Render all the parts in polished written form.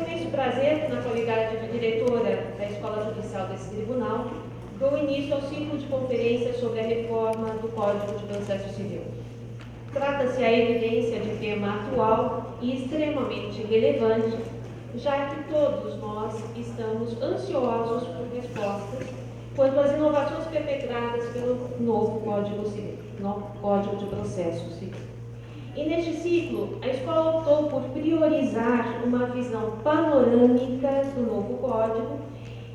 imenso prazer, na qualidade de diretora da Escola Judicial desse tribunal, dou início ao ciclo de conferências sobre a reforma do Código de Processo Civil. Trata-se a evidência de tema atual e extremamente relevante, já que todos nós estamos ansiosos por respostas quanto às inovações perpetradas pelo novo Código Civil, no Código de Processo Civil. E neste ciclo, a escola optou por priorizar uma visão panorâmica do novo Código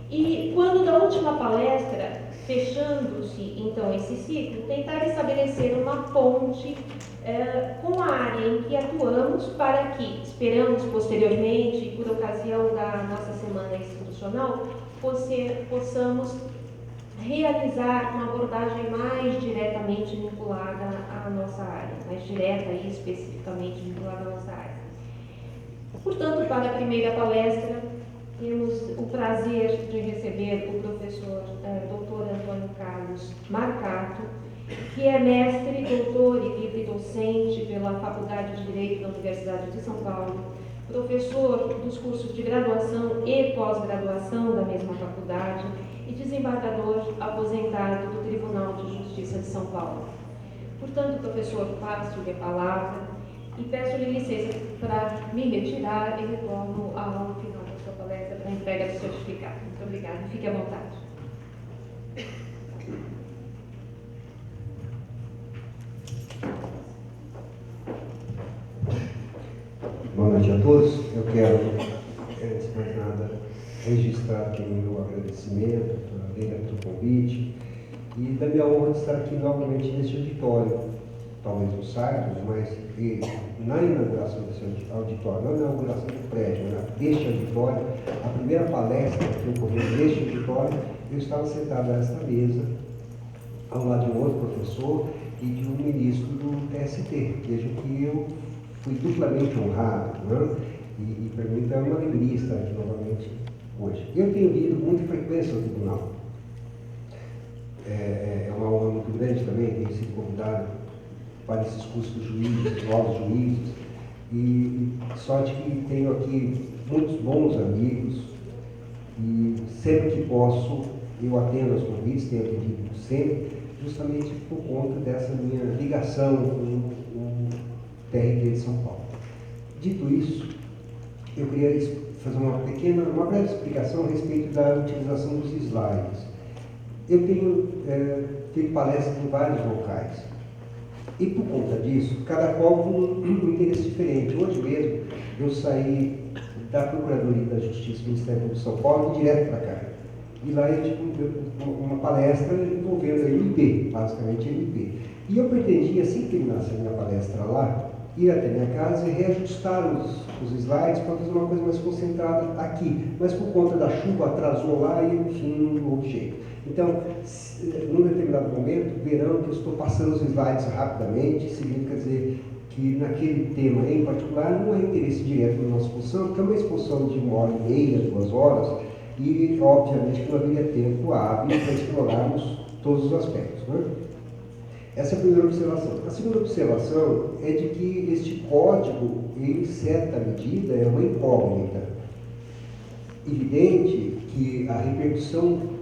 e, quando da última palestra, fechando-se então esse ciclo, tentar estabelecer uma ponte com a área em que atuamos para que, esperamos posteriormente, por ocasião da nossa semana institucional, possamos realizar uma abordagem mais diretamente vinculada à nossa área, mais direta e especificamente vinculada à nossa área. Portanto, para a primeira palestra, temos o prazer de receber o professor Dr. Antônio Carlos Marcato, que é mestre, doutor e livre docente pela Faculdade de Direito da Universidade de São Paulo, professor dos cursos de graduação e pós-graduação da mesma faculdade e desembargador aposentado do Tribunal de Justiça de São Paulo. Portanto, professor, passo-lhe a palavra e peço-lhe licença para me retirar e retorno ao final da sua palestra para a entrega do certificado. Muito obrigada. Fique à vontade. Boa noite a todos. Eu quero, antes de mais nada, registrar aqui o meu agradecimento à Leila pelo convite e da minha honra de estar aqui novamente neste auditório. Talvez não saibam, mas na inauguração desse auditório, não na inauguração do prédio, deste auditório, a primeira palestra que ocorreu neste auditório, eu estava sentado nesta mesa, ao lado de um outro professor e de um ministro do TST. Vejo que eu fui duplamente honrado, né? E para mim é uma alegria estar aqui novamente hoje. Eu tenho vindo com muita frequência ao tribunal. É uma honra muito grande também ter sido convidado para esses cursos de juízes, novos juízes, e sorte que tenho aqui muitos bons amigos, e sempre que posso eu atendo aos convites, tenho atendido sempre, justamente por conta dessa minha ligação com o TRT de São Paulo. Dito isso, eu queria fazer uma breve explicação a respeito da utilização dos slides. Eu tenho feito palestras em vários locais. E por conta disso, cada qual com um interesse diferente. Hoje mesmo, eu saí da Procuradoria da Justiça do Ministério Público de São Paulo e direto para cá. E lá eu tive uma palestra envolvendo a MP, basicamente a MP. E eu pretendia, assim que terminasse a minha palestra lá, ir até minha casa e reajustar os slides para fazer uma coisa mais concentrada aqui. Mas por conta da chuva atrasou lá e, enfim, não houve jeito. Então, num determinado momento, verão que eu estou passando os slides rapidamente, significa dizer que naquele tema em particular não há interesse direto na nossa exposição, porque é uma exposição de 1h30, 2 horas, e obviamente que não haveria tempo hábil para explorarmos todos os aspectos, né? Essa é a primeira observação. A segunda observação é de que este código, em certa medida, é uma incógnita. Evidente que a repercussão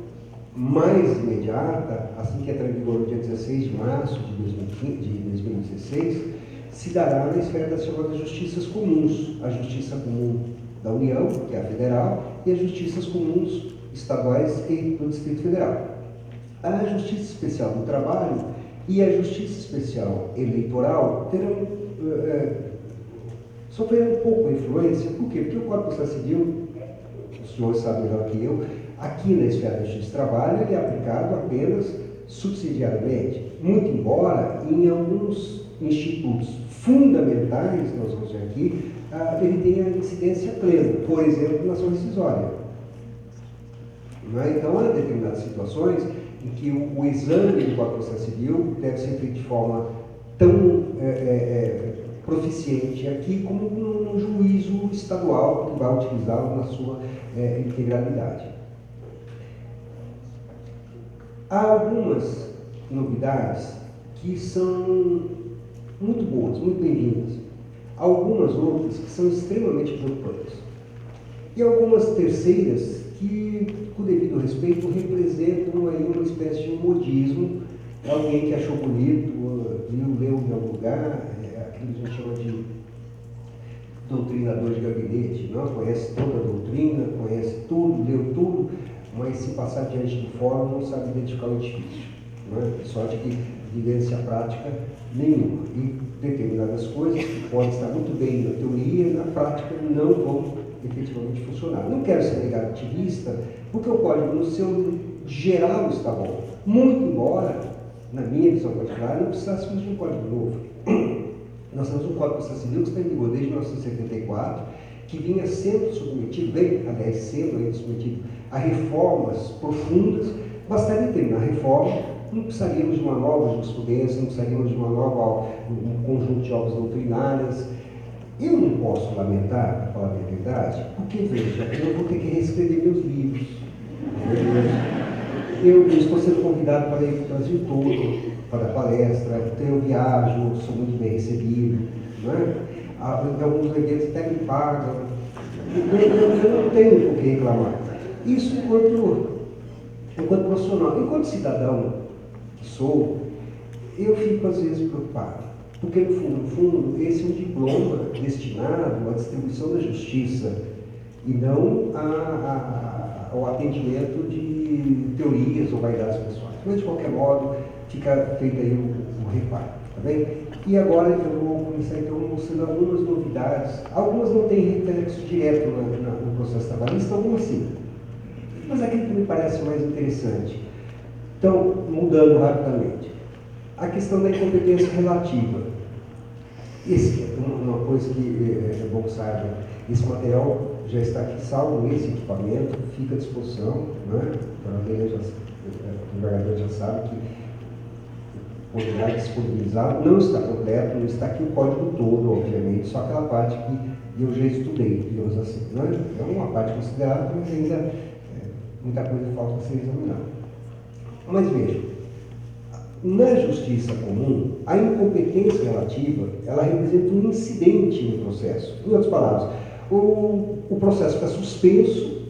mais imediata, assim que entrar em vigor no dia 16 de março de 2016, se dará na esfera das chamadas justiças comuns, a justiça comum da União, que é a federal, e as justiças comuns estaduais e do Distrito Federal. A Justiça Especial do Trabalho e a Justiça Especial Eleitoral terão sofreram um pouco a influência. Por quê? Porque o Código de Processo Civil, os senhores sabem melhor que eu, aqui na esfera da Justiça do Trabalho, ele é aplicado apenas subsidiariamente, muito embora em alguns institutos fundamentais, nós vamos ver aqui, ele tenha incidência plena, por exemplo, na ação rescisória. Então, há determinadas situações em que o exame do Código de Processo Civil deve ser feito de forma tão proficiente aqui como no juízo estadual que vai utilizá-lo na sua integralidade. Há algumas novidades que são muito boas, muito bem-vindas. Algumas outras que são extremamente preocupantes. e algumas terceiras que, com devido respeito, representam aí uma espécie de modismo, alguém que achou bonito, viu, leu em algum lugar, aquilo que a gente chama de doutrinador de gabinete, não? Conhece toda a doutrina, conhece tudo, leu tudo, mas se passar diante do fórum não sabe identificar o edifício. Não é? Sorte que vivência prática nenhuma. E determinadas coisas que podem estar muito bem na teoria, na prática não vão efetivamente funcionar. Não quero ser negativista, porque o código no seu geral está bom. Muito embora, na minha visão particular, não precisássemos de um código novo. Nós temos um Código de Processo Civil que está em vigor desde 1974, que vinha sendo submetido, aliás, sendo ainda submetido a reformas profundas. Bastaria terminar a reforma, não precisaríamos de uma nova jurisprudência, não precisaríamos de um conjunto de obras doutrinárias. Eu não posso lamentar, para falar a verdade, porque, veja, eu vou ter que reescrever meus livros. Eu estou sendo convidado para ir para o Brasil todo, para dar palestra, então eu viajo, sou muito bem recebido, não é? Alguns eventos até me pagam. Eu não tenho por que reclamar. Isso enquanto profissional. Enquanto cidadão que sou, eu fico às vezes preocupado. Porque, no fundo, esse é um diploma destinado à distribuição da justiça e não ao atendimento de teorias ou vaidades pessoais. Mas, de qualquer modo, fica feito aí um reparo, tá bem? E agora eu vou começar, então, mostrando algumas novidades. Algumas não têm reflexo direto no processo trabalhista, algumas sim. Mas aquilo que me parece mais interessante. Então, mudando rapidamente. A questão da incompetência relativa. Esse é uma coisa que é bom que saiba. Esse material já está aqui salvo nesse equipamento, fica à disposição, né? O embargador já sabe que poderá disponibilizar, não está completo, não está aqui o código todo, obviamente, só aquela parte que eu já estudei, digamos assim. Né? É uma parte considerável, mas ainda muita coisa falta ser examinada. Mas veja, na justiça comum, a incompetência relativa, ela representa um incidente no processo. Em outras palavras, o processo fica suspenso,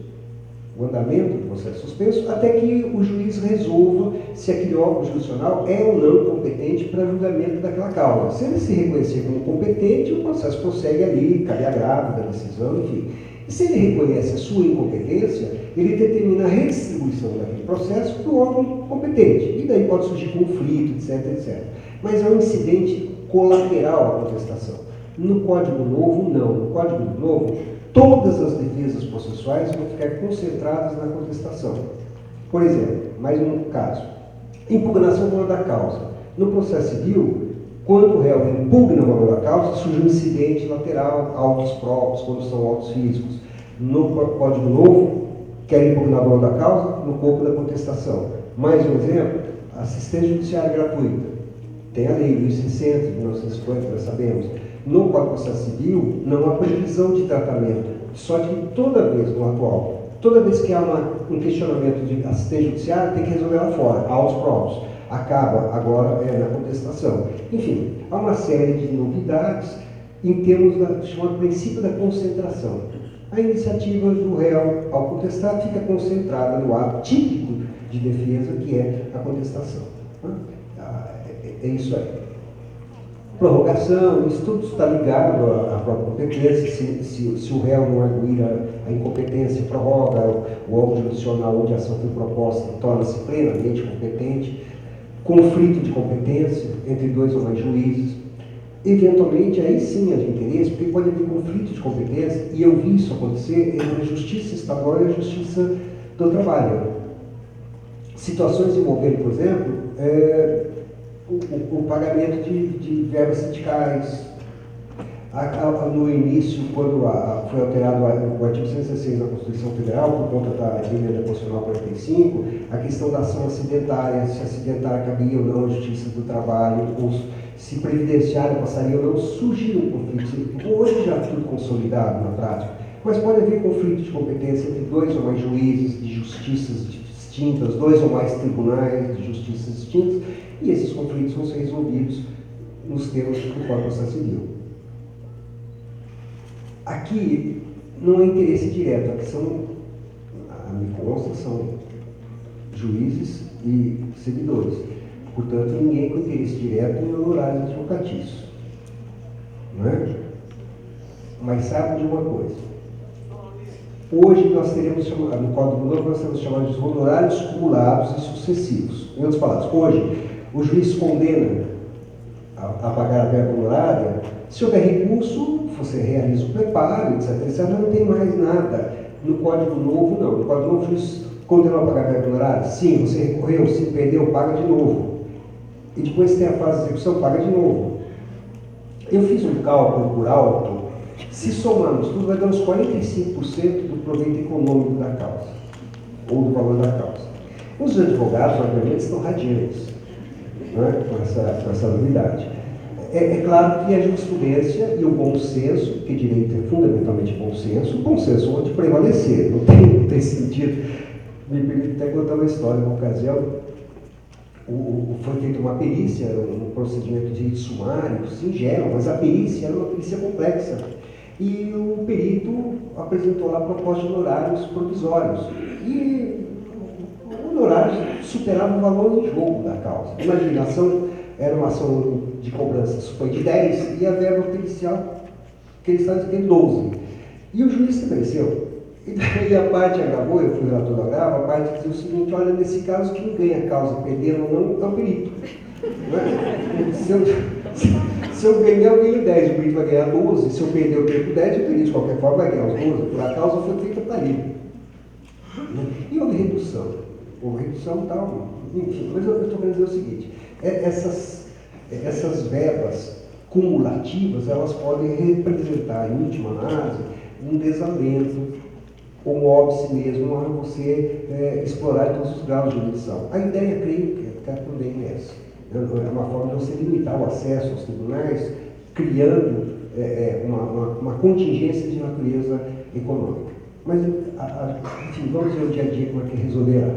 o andamento do processo suspenso, até que o juiz resolva se aquele órgão jurisdicional é ou não competente para julgamento daquela causa. Se ele se reconhecer como competente, o processo prossegue ali, cabe agravo da decisão, enfim. E se ele reconhece a sua incompetência, ele determina a redistribuição daquele processo para o órgão competente. E daí pode surgir conflito, etc, etc. Mas é um incidente colateral à contestação. No Código Novo, não. No Código Novo, todas as defesas processuais vão ficar concentradas na contestação. Por exemplo, mais um caso. Impugnação do valor da causa. No processo civil, quando o réu impugna o valor da causa, surge um incidente lateral, autos próprios, quando são autos físicos. No Código Novo, quer impugnar o valor da causa no corpo da contestação. Mais um exemplo, assistência judiciária gratuita. Tem a lei 1600, 1950, nós sabemos. No Código de Processo Civil, não há previsão de tratamento. Só que toda vez, no atual, toda vez que há um questionamento de assistência judiciária, tem que resolver lá fora, autos próprios. Acaba agora na contestação. Enfim, há uma série de novidades em termos do chamado princípio da concentração. A iniciativa do réu, ao contestar, fica concentrada no ato típico de defesa, que é a contestação. É isso aí. Prorrogação, isso tudo está ligado à própria competência. Se o réu não arguir a incompetência, prorroga, o órgão jurisdicional onde a ação foi proposta torna-se plenamente competente. Conflito de competência entre dois ou mais juízes. Eventualmente, aí sim há de interesse, porque pode haver conflito de competência, e eu vi isso acontecer entre a Justiça Estadual e a Justiça do Trabalho. Situações envolvendo, por exemplo, o pagamento de verbas sindicais. No início, quando foi alterado o artigo 116 da Constituição Federal, por conta da emenda constitucional 45, a questão da ação acidentária, se acidentária cabia ou não à Justiça do Trabalho, ou se previdenciária passaria ou não, surgiram conflitos. Hoje já tudo consolidado na prática, mas pode haver conflito de competência entre dois ou mais juízes de justiças distintas, dois ou mais tribunais de justiças distintas, e esses conflitos vão ser resolvidos nos termos do Código de Processo Civil. Aqui, não é interesse direto, aqui são, a me consta, são juízes e servidores. Portanto, ninguém com interesse direto em honorários advocatícios. Não é? Mas sabe de uma coisa? Hoje nós teremos, no Código Novo, nós temos chamados de honorários cumulados e sucessivos. Em outras palavras, hoje o juiz condena a pagar a verba honorária. Se houver recurso, você realiza o preparo, etc. Não tem mais nada. No Código Novo, não. No Código Novo, o juiz condenou a pagar a verba honorária? Sim, você recorreu, se perdeu, paga de novo. E depois tem a fase de execução, paga de novo. Eu fiz um cálculo por alto. Se somarmos tudo, vai dar uns 45% do proveito econômico da causa, ou do valor da causa. Os advogados, obviamente, estão radiantes, né, com essa novidade. É claro que a jurisprudência e o bom senso, que direito é fundamentalmente bom senso pode prevalecer, não tem sentido. Me permite até contar uma história, uma ocasião, foi feita uma perícia, um procedimento de direito sumário, singelo, mas a perícia era uma perícia complexa. E o perito apresentou lá proposta de honorários provisórios. E o honorário superava o valor em jogo da causa. Imagina, a ação era uma ação de cobrança, foi de 10, e a verba pericial que eles estavam dizendo 12. E o juiz estabeleceu. E daí a parte agravou, eu fui relator do agravo, a parte dizia o seguinte: olha, nesse caso, quem ganha a causa, perdendo ou não, é o perito. Não é? Se eu ganhar, eu ganho 10, o perito vai ganhar 12. Se eu perder, eu perco 10, o perito de qualquer forma vai ganhar os 12. A causa foi feita para ele. E houve redução. Houve redução e tal, enfim. Mas eu estou querendo dizer o seguinte: essas verbas cumulativas, elas podem representar, em última análise, um desalento, ou um óbice mesmo, a você explorar todos os graus de jurisdição. A ideia, creio que também é essa. É uma forma de você limitar o acesso aos tribunais, criando uma contingência de natureza econômica. Mas, enfim, vamos ver o dia a dia como é que resolverá.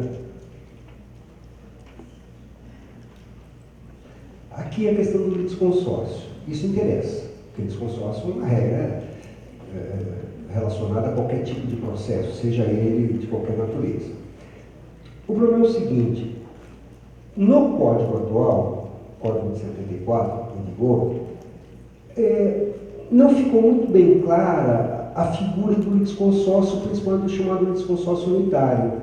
Aqui é a questão do litisconsórcio. Isso interessa, porque o litisconsórcio é uma regra relacionada a qualquer tipo de processo, seja ele de qualquer natureza. O problema é o seguinte: no Código atual, Código de 74, em vigor, não ficou muito bem clara a figura do litisconsórcio, principalmente do chamado litisconsórcio unitário.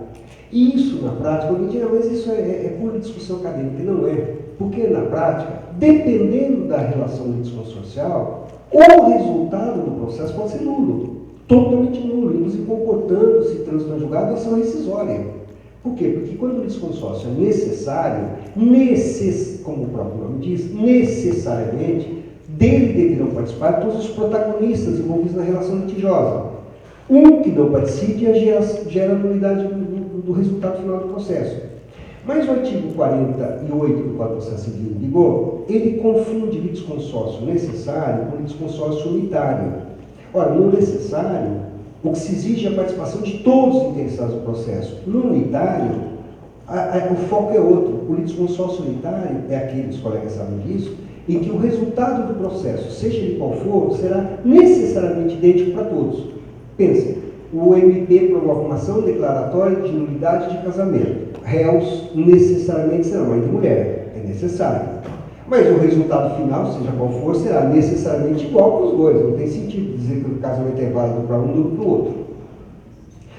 E isso, na prática, eu diria, mas isso é pura discussão acadêmica. Não é. Porque, na prática, dependendo da relação litisconsorcial, o resultado do processo pode ser nulo. Totalmente nulo, inclusive comportando-se trânsito julgado em ação rescisória. Por quê? Porque quando o litisconsórcio é necessário, como o próprio nome diz, necessariamente, dele deverão participar todos os protagonistas envolvidos na relação litigiosa. Um que não participe gera nulidade do resultado final do processo. Mas o artigo 48 do Código de Processo Civil em vigor, ele confunde litisconsórcio necessário com litisconsórcio unitário. Ora, no necessário, o que se exige é a participação de todos os interessados no processo. No unitário, o foco é outro. O litisconsórcio unitário é aquele, os colegas sabem disso, em que o resultado do processo, seja ele qual for, será necessariamente idêntico para todos. Pensem, o MP promove uma ação declaratória de nulidade de casamento. Réus necessariamente serão mãe de mulher, é necessário. Mas o resultado final, seja qual for, será necessariamente igual para os dois. Não tem sentido dizer que o casamento é válido para um do para o outro.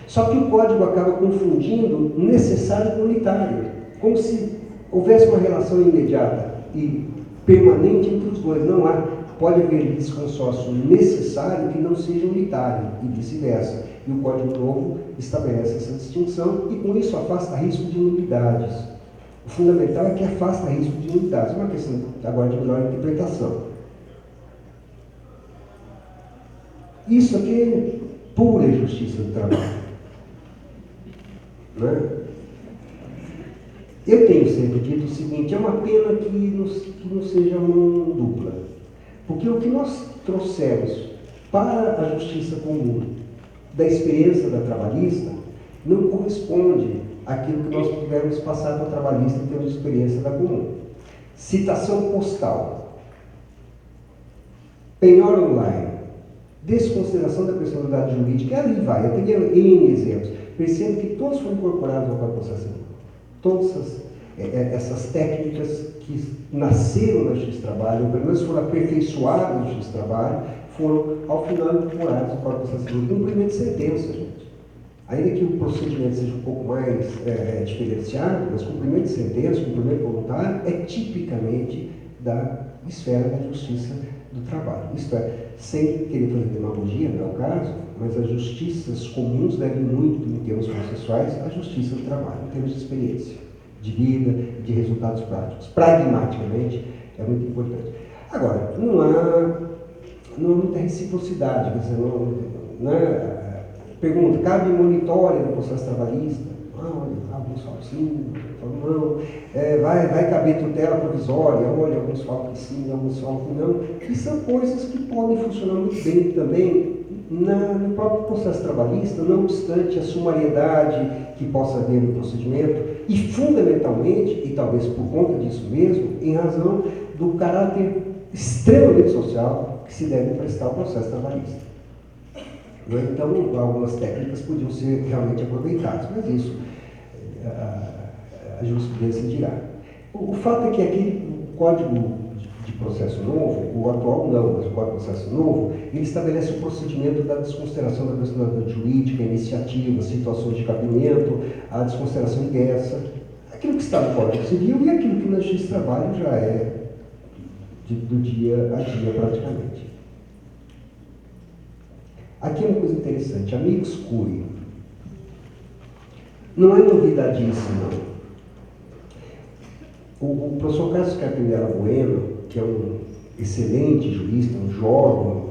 Só que o código acaba confundindo necessário com unitário, como se houvesse uma relação imediata e permanente entre os dois. Não há. Pode haver litisconsórcio necessário que não seja unitário e vice-versa. E o Código Novo estabelece essa distinção e, com isso, afasta risco de nulidades. O fundamental é que afasta risco de nulidades. É uma questão agora de melhor interpretação. Isso aqui é pura justiça do trabalho. Não é? Eu tenho sempre dito o seguinte: é uma pena que não seja mão dupla. Porque o que nós trouxemos para a justiça comum da experiência da trabalhista não corresponde àquilo que nós pudermos passar para a trabalhista em termos de experiência da comum. Citação postal, penhora online, desconsideração da personalidade jurídica, ali vai, eu teria N exemplos. Percebo que todos foram incorporados ao Código de Processo Civil. Todas essas técnicas que nasceram na Justiça do Trabalho, ou pelo menos foram aperfeiçoadas na Justiça do Trabalho, foram, ao final, incorporadas ao Código de Processo Civil. Cumprimento de sentença, gente. Ainda que o procedimento seja um pouco mais diferenciado, mas cumprimento de sentença, cumprimento voluntário, é tipicamente da esfera da Justiça do Trabalho. Isto é, sem querer fazer demagogia, não é o caso, mas as justiças comuns devem muito, em termos processuais, à Justiça do Trabalho, em termos de experiência, de vida, de resultados práticos. Pragmaticamente, é muito importante. Agora, não há muita reciprocidade, quer dizer, pergunta, cabe monitória no processo trabalhista? Alguns falam sim, falam não. Vai caber tutela provisória? Olha, alguns falam que sim, alguns falam que não. E são coisas que podem funcionar muito bem também no próprio processo trabalhista, não obstante a sumariedade que possa haver no procedimento, e fundamentalmente, e talvez por conta disso mesmo, em razão do caráter extremamente social que se deve prestar ao processo trabalhista. Então, algumas técnicas podiam ser realmente aproveitadas, mas isso a jurisprudência dirá. O fato é que aquele Código de Processo Novo, o atual não, mas o Código de Processo Novo, ele estabelece o procedimento da desconsideração da personalidade jurídica, iniciativa, situações de cabimento, a desconsideração inversa, aquilo que está no Código Civil e aquilo que na Justiça do Trabalho já é do dia a dia praticamente. Aqui é uma coisa interessante, amigos curiae. Não é novidadíssimo, não. O professor Carlos Carpinteira Bueno, que é um excelente jurista, um jovem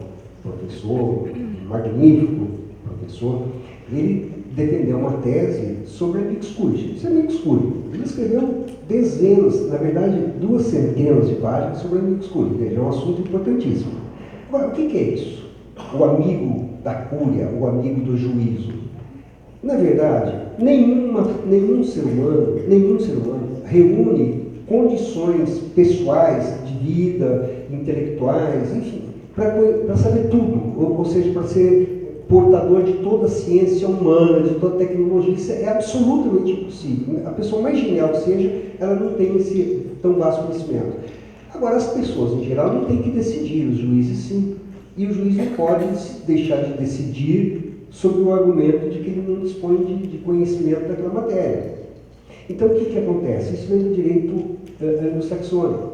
professor, um magnífico professor, ele defendeu uma tese sobre amigos curiae. Isso é amigos curiae. Ele escreveu dezenas, na verdade, 2 centenas de páginas sobre amigos curiae. Veja, é um assunto importantíssimo. Agora, o que é isso? O amigo da cúria, o amigo do juízo. Na verdade, nenhum ser humano reúne condições pessoais, de vida, intelectuais, enfim, para saber tudo, ou seja, para ser portador de toda a ciência humana, de toda a tecnologia. Isso é absolutamente impossível. A pessoa mais genial que seja, ela não tem esse tão vasto conhecimento. Agora, as pessoas, em geral, não têm que decidir, os juízes sim. E o juiz não pode deixar de decidir sob o argumento de que ele não dispõe de conhecimento daquela matéria. Então, o que acontece? Isso vem do direito anglo-saxônico.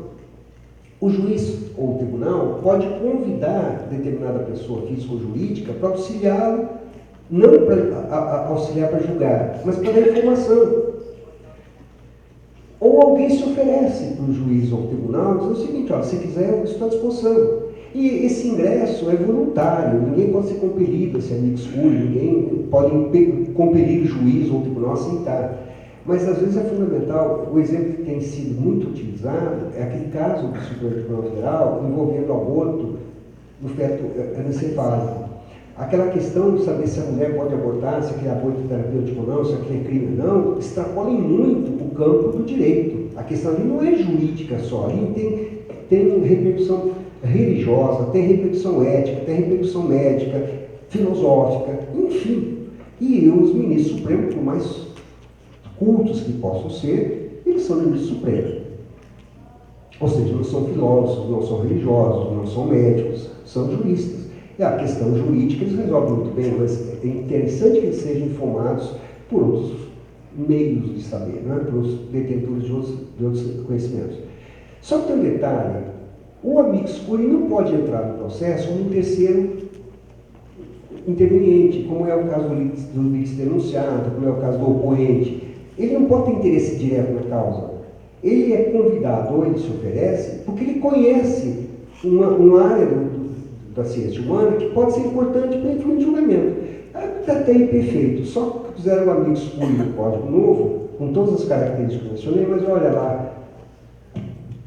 O juiz ou o tribunal pode convidar determinada pessoa física ou jurídica para auxiliá-lo, não para auxiliar para julgar, mas para dar informação. Ou alguém se oferece para o juiz ou o tribunal e diz o seguinte, olha, se quiser, eu estou à disposição. E esse ingresso é voluntário, ninguém pode ser compelido a ser amigos curiae, ninguém pode compelir o juiz ou o tribunal a aceitar. Mas às vezes é fundamental, o exemplo que tem sido muito utilizado é aquele caso do Supremo Tribunal Federal envolvendo aborto no feto anencefálico. Aquela questão de saber se a mulher pode abortar, se aquele aborto é terapêutico ou não, se aquele é crime ou não, extrapola muito o campo do direito. A questão ali não é jurídica só, ali tem repercussão religiosa, tem repercussão ética, tem repercussão médica, filosófica, enfim. E os ministros supremos, por mais cultos que possam ser, eles são ministros supremos. Ou seja, não são filósofos, não são religiosos, não são médicos, são juristas. E a questão jurídica eles resolvem muito bem, mas é interessante que eles sejam informados por outros meios de saber, né? Pelos detentores de outros conhecimentos. Só que tem um detalhe, o amicus curiae não pode entrar no processo como um terceiro interveniente, como é o caso do litis denunciado, como é o caso do opoente. Ele não pode ter interesse direto na causa. Ele é convidado, ou ele se oferece, porque ele conhece uma área da ciência humana que pode ser importante para influir no julgamento. Está até imperfeito, só que fizeram o amicus curiae no Código Novo, com todas as características que eu mencionei, mas olha lá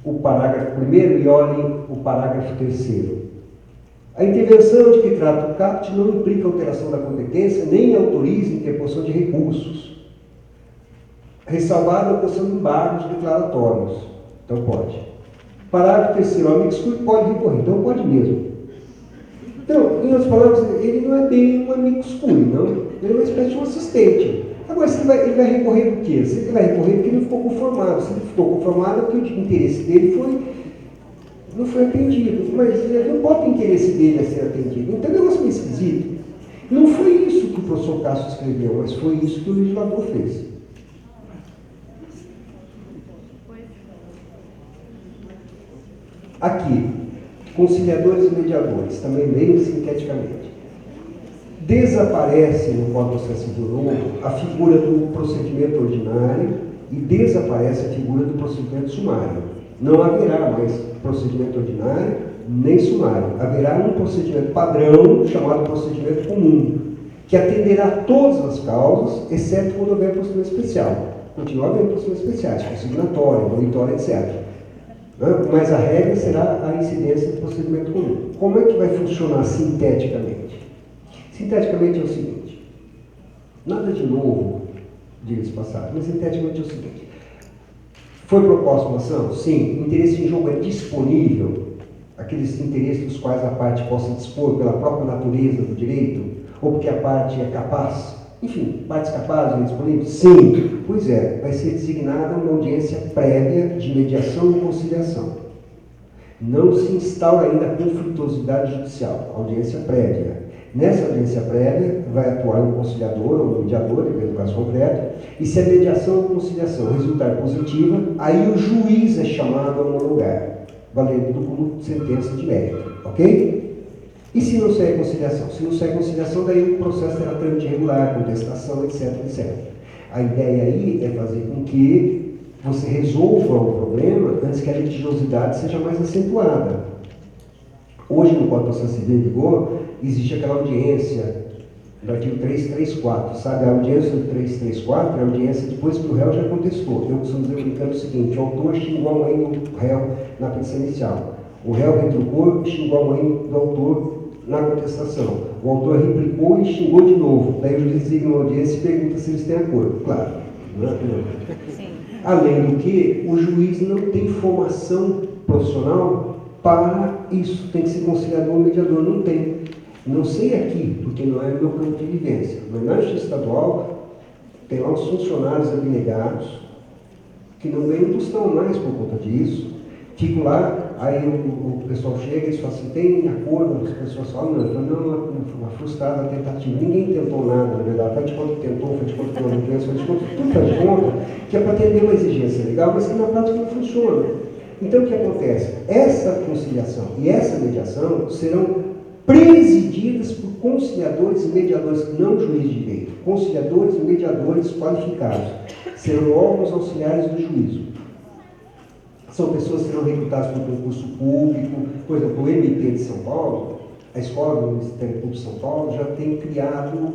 o parágrafo 1º e olhem o parágrafo 3º. A intervenção de que trata o caput não implica alteração da competência, nem autoriza interposição de recursos. Ressalvada a posição de embargos declaratórios. Então pode. Parágrafo 3º, o amicus curiae pode recorrer, então pode mesmo. Então, em outras palavras, ele não é bem um amicus curiae, não. Ele é uma espécie de um assistente. Agora, ele vai recorrer do quê? Ele vai recorrer porque ele não ficou conformado. Se ele ficou conformado, é porque o interesse dele não foi atendido. Mas ele não pode o interesse dele a ser atendido. Então, é um negócio meio esquisito. Não foi isso que o professor Castro escreveu, mas foi isso que o legislador fez. Aqui, conciliadores e mediadores, também bem sinteticamente. Desaparece no Código de Processo Civil Novo a figura do procedimento ordinário e desaparece a figura do procedimento sumário. Não haverá mais procedimento ordinário nem sumário. Haverá um procedimento padrão chamado procedimento comum, que atenderá todas as causas, exceto quando houver procedimento especial. Continua havendo procedimentos especiais, consignatório, monitório, etc. Mas a regra será a incidência do procedimento comum. Como é que vai funcionar sinteticamente? Sinteticamente é o seguinte, nada de novo, diga-se passado, mas sinteticamente é o seguinte, foi proposta uma ação? Sim. O interesse em jogo é disponível, aqueles interesses dos quais a parte possa dispor pela própria natureza do direito, ou porque a parte é capaz, enfim, partes capazes e disponíveis? Sim. Pois é, vai ser designada uma audiência prévia de mediação e conciliação. Não se instaura ainda a conflituosidade judicial, audiência prévia. Nessa audiência prévia, vai atuar um conciliador ou um mediador, dependendo do caso concreto, e se a mediação ou conciliação resultar positiva, aí o juiz é chamado a homologar, valendo como sentença de mérito, ok? E se não sair conciliação? Se não sair conciliação, daí o processo terá trâmite regular, contestação, etc, etc. A ideia aí é fazer com que você resolva o problema antes que a litigiosidade seja mais acentuada. Hoje, no Código de Processo Civil em vigor, existe aquela audiência do artigo 334, sabe? A audiência do 334 é a audiência depois que o réu já contestou. Eu costumo dizer brincando o seguinte: o autor xingou a mãe do réu na petição inicial. O réu retrucou e xingou a mãe do autor na contestação. O autor replicou e xingou de novo. Daí o juiz designa uma audiência e pergunta se eles têm acordo. Claro, não é? Sim. Além do que, o juiz não tem formação profissional para isso. Tem que ser conciliador ou mediador. Não tem. Não sei aqui, porque não é meu campo de vivência, mas na Justiça Estadual tem lá os funcionários abnegados que não ganham um tostão mais por conta disso. Fico lá, aí o pessoal chega e fala assim: tem acordo? As pessoas falam: não, uma frustrada tentativa. Ninguém tentou nada, na verdade. Faz de conta que tentou, faz de conta que não fez, faz de conta que tudo faz de conta, que é para atender uma exigência legal, mas que na prática não funciona. Então o que acontece? Essa conciliação e essa mediação serão presididas por conciliadores e mediadores, não juiz de direito, conciliadores e mediadores qualificados. Serão órgãos auxiliares do juízo. São pessoas que serão recrutadas por concurso público. Por exemplo, o MP de São Paulo, a Escola do Ministério Público de São Paulo, já tem criado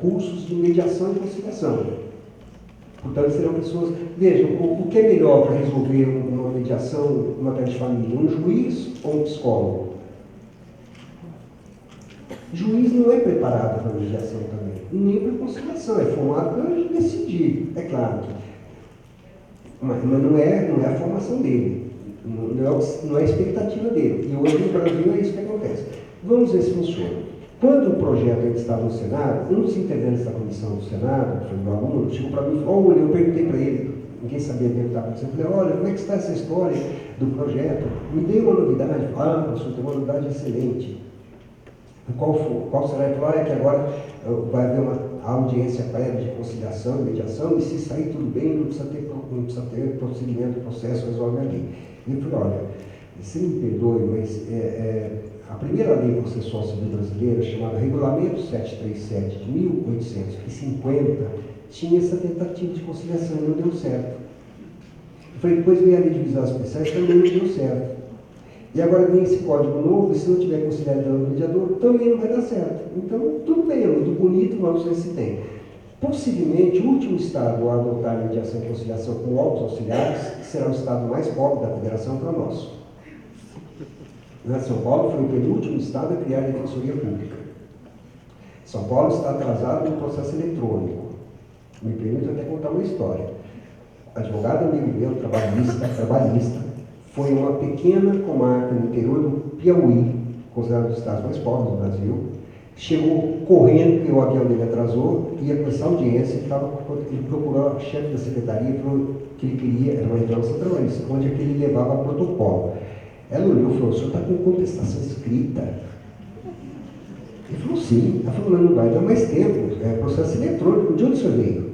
cursos de mediação e conciliação. Portanto, serão pessoas... Vejam, o que é melhor para resolver uma mediação em matéria de família? Um juiz ou um psicólogo? Juiz não é preparado para mediação também, nem para conciliação, é formado para decidir, é claro que. Mas não é a formação dele, não é a expectativa dele. E hoje no Brasil é isso que acontece. Vamos ver se funciona. Quando o projeto ainda estava no Senado, um dos integrantes da comissão do Senado, foi meu aluno, chegou para mim e falou: olha, eu perguntei para ele, ninguém sabia bem o que estava acontecendo, eu falei: olha, como é que está essa história do projeto? Me dê uma novidade. Professor, tem uma novidade excelente. Qual será? Ele falou: é que agora vai haver uma audiência prévia de conciliação e mediação, e se sair tudo bem, não precisa ter prosseguimento do processo, resolve ali. E eu falei: olha, você me perdoe, mas a primeira lei processual civil brasileira, chamada Regulamento 737 de 1850, tinha essa tentativa de conciliação e não deu certo. Eu falei: depois veio a lei de juizados especiais, também não deu certo. E agora vem esse código novo, e se não tiver conciliador ou mediador, também não vai dar certo. Então, tudo bem, é muito bonito, vamos ver se tem. Possivelmente, o último estado a adotar mediação e conciliação com órgãos auxiliares será o estado mais pobre da federação para nós. São Paulo foi o penúltimo estado a criar a defensoria pública. São Paulo está atrasado no processo eletrônico. Me permito até contar uma história. Advogado amigo meu, trabalhista, foi uma pequena comarca no interior do Piauí, considerado um dos estados mais pobres do Brasil, chegou correndo, porque o avião dele atrasou, ia começar a audiência, ele procurou a chefe da secretaria, falou que ele queria, era uma reclamação trabalhista, onde é que ele levava protocolo. Ela olhou e falou: o senhor está com contestação escrita? Ele falou: sim. Ela falou: não vai dar mais tempo, é processo eletrônico, de onde o senhor veio?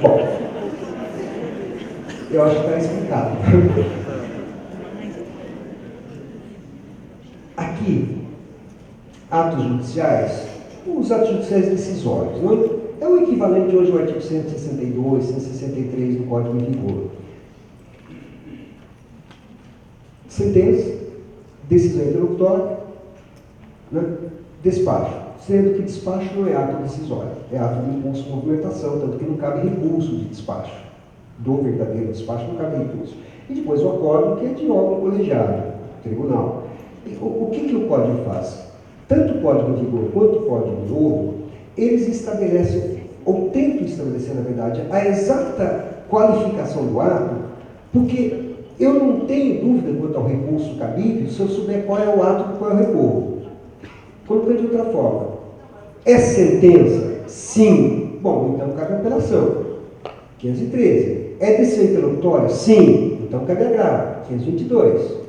Bom, eu acho que está explicado. Aqui, atos judiciais, os atos judiciais decisórios, não? É o equivalente hoje ao artigo 162, 163 do Código em vigor. Sentença, decisão interlocutória, né? Despacho. Sendo que despacho não é ato decisório, é ato de impulso de movimentação, tanto que não cabe recurso de despacho. Do verdadeiro despacho não cabe recurso. E depois o acórdão, que é de órgão colegiado, tribunal. O que o Código faz? Tanto o Código em vigor quanto o Código novo, eles estabelecem, ou tentam estabelecer, na verdade, a exata qualificação do ato, porque eu não tenho dúvida quanto ao recurso cabível se eu souber qual é o ato do qual eu recorro. Colocando de outra forma, é sentença? Sim. Bom, então cabe a apelação. 513. É decisão interlocutória? Sim. Então cabe agravo. 522.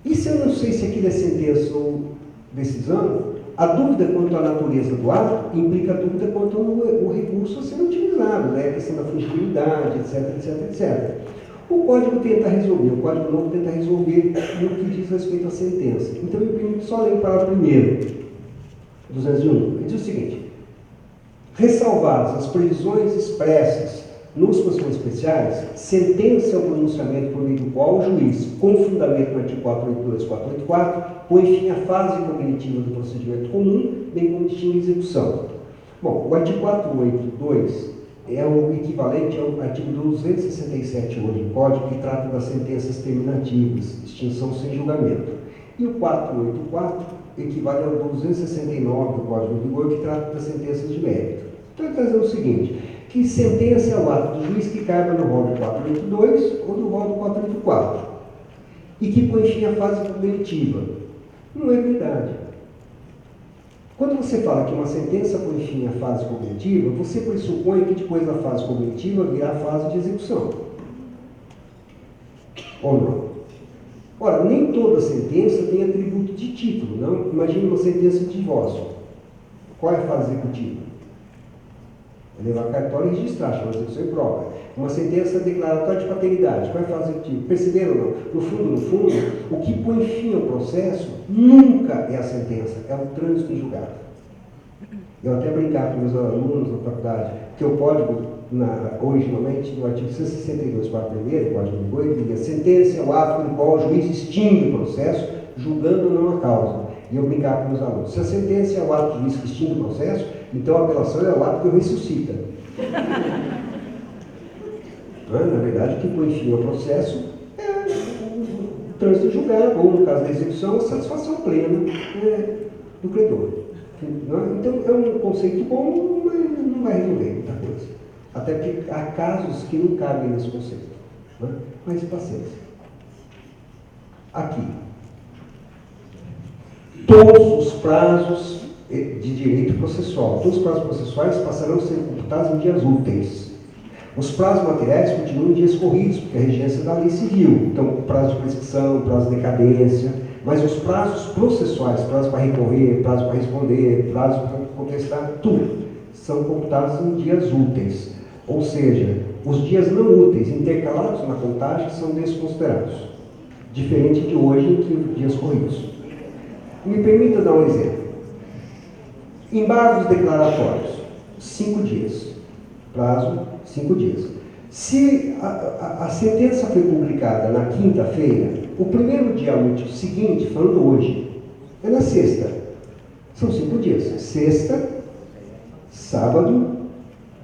E se eu não sei se aquilo é sentença ou decisão, a dúvida quanto à natureza do ato implica a dúvida quanto ao recurso a ser utilizado, né? A questão da fungibilidade, etc. O Código tenta resolver, o Código Novo tenta resolver no que diz respeito à sentença. Então, eu permito só ler o parágrafo primeiro, 201. Ele diz o seguinte: ressalvadas as previsões expressas nos procedimentos especiais, sentença ou pronunciamento por meio do qual o juiz, com fundamento no artigo 482 e 484, põe fim à fase cognitiva do procedimento comum, bem como distingue a execução. Bom, o artigo 482 é o equivalente ao artigo 267 hoje do Código, que trata das sentenças terminativas, extinção sem julgamento. E o 484 equivale ao 269 do Código em vigor, que trata das sentenças de mérito. Então, ele está dizendo o seguinte: que sentença é o ato do juiz que caiba no rol do 482 ou do rol do 484, e que põe fim à fase cognitiva. Não é verdade. Quando você fala que uma sentença põe fim à fase cognitiva, você pressupõe que depois da fase cognitiva virá a fase de execução. Ou não? Ora, nem toda sentença tem atributo de título, não? Imagine uma sentença de divórcio. Qual é a fase executiva? É levar cartório e registrar, chama execução e prova. Uma sentença declaratória de paternidade, qual é a fase executiva? Perceberam ou não? No fundo, o que põe fim ao processo nunca é a sentença, é o trânsito em julgado. Eu até brincar com meus alunos na faculdade, que o código, originalmente, no artigo 162, parágrafo 1º, Código de Vigor, dizia: sentença é o ato no qual o juiz extingue o processo, julgando ou não a causa. E eu brincava com meus alunos: se a sentença é o ato do juiz que extingue o processo, então a apelação é o ato que o ressuscita. Na verdade, o que põe fim ao processo é o trânsito julgado, ou no caso da execução, a satisfação plena do credor. Então, é um conceito bom, mas não vai resolver muita coisa. Até porque há casos que não cabem nesse conceito. Mas paciência. Aqui. Todos os prazos de direito processual, todos os prazos processuais passarão a ser computados em dias úteis. Os prazos materiais continuam em dias corridos, porque a regência da lei civil. Então, prazo de prescrição, prazo de decadência, mas os prazos processuais, prazo para recorrer, prazo para responder, prazo para contestar, tudo, são computados em dias úteis. Ou seja, os dias não úteis intercalados na contagem são desconsiderados. Diferente de hoje, em que os dias corridos. Me permita dar um exemplo. Embargos declaratórios, 5 dias. Prazo, 5 dias. Se a sentença foi publicada na quinta-feira, o primeiro dia útil seguinte, falando hoje, é na sexta. São 5 dias. Sexta, sábado,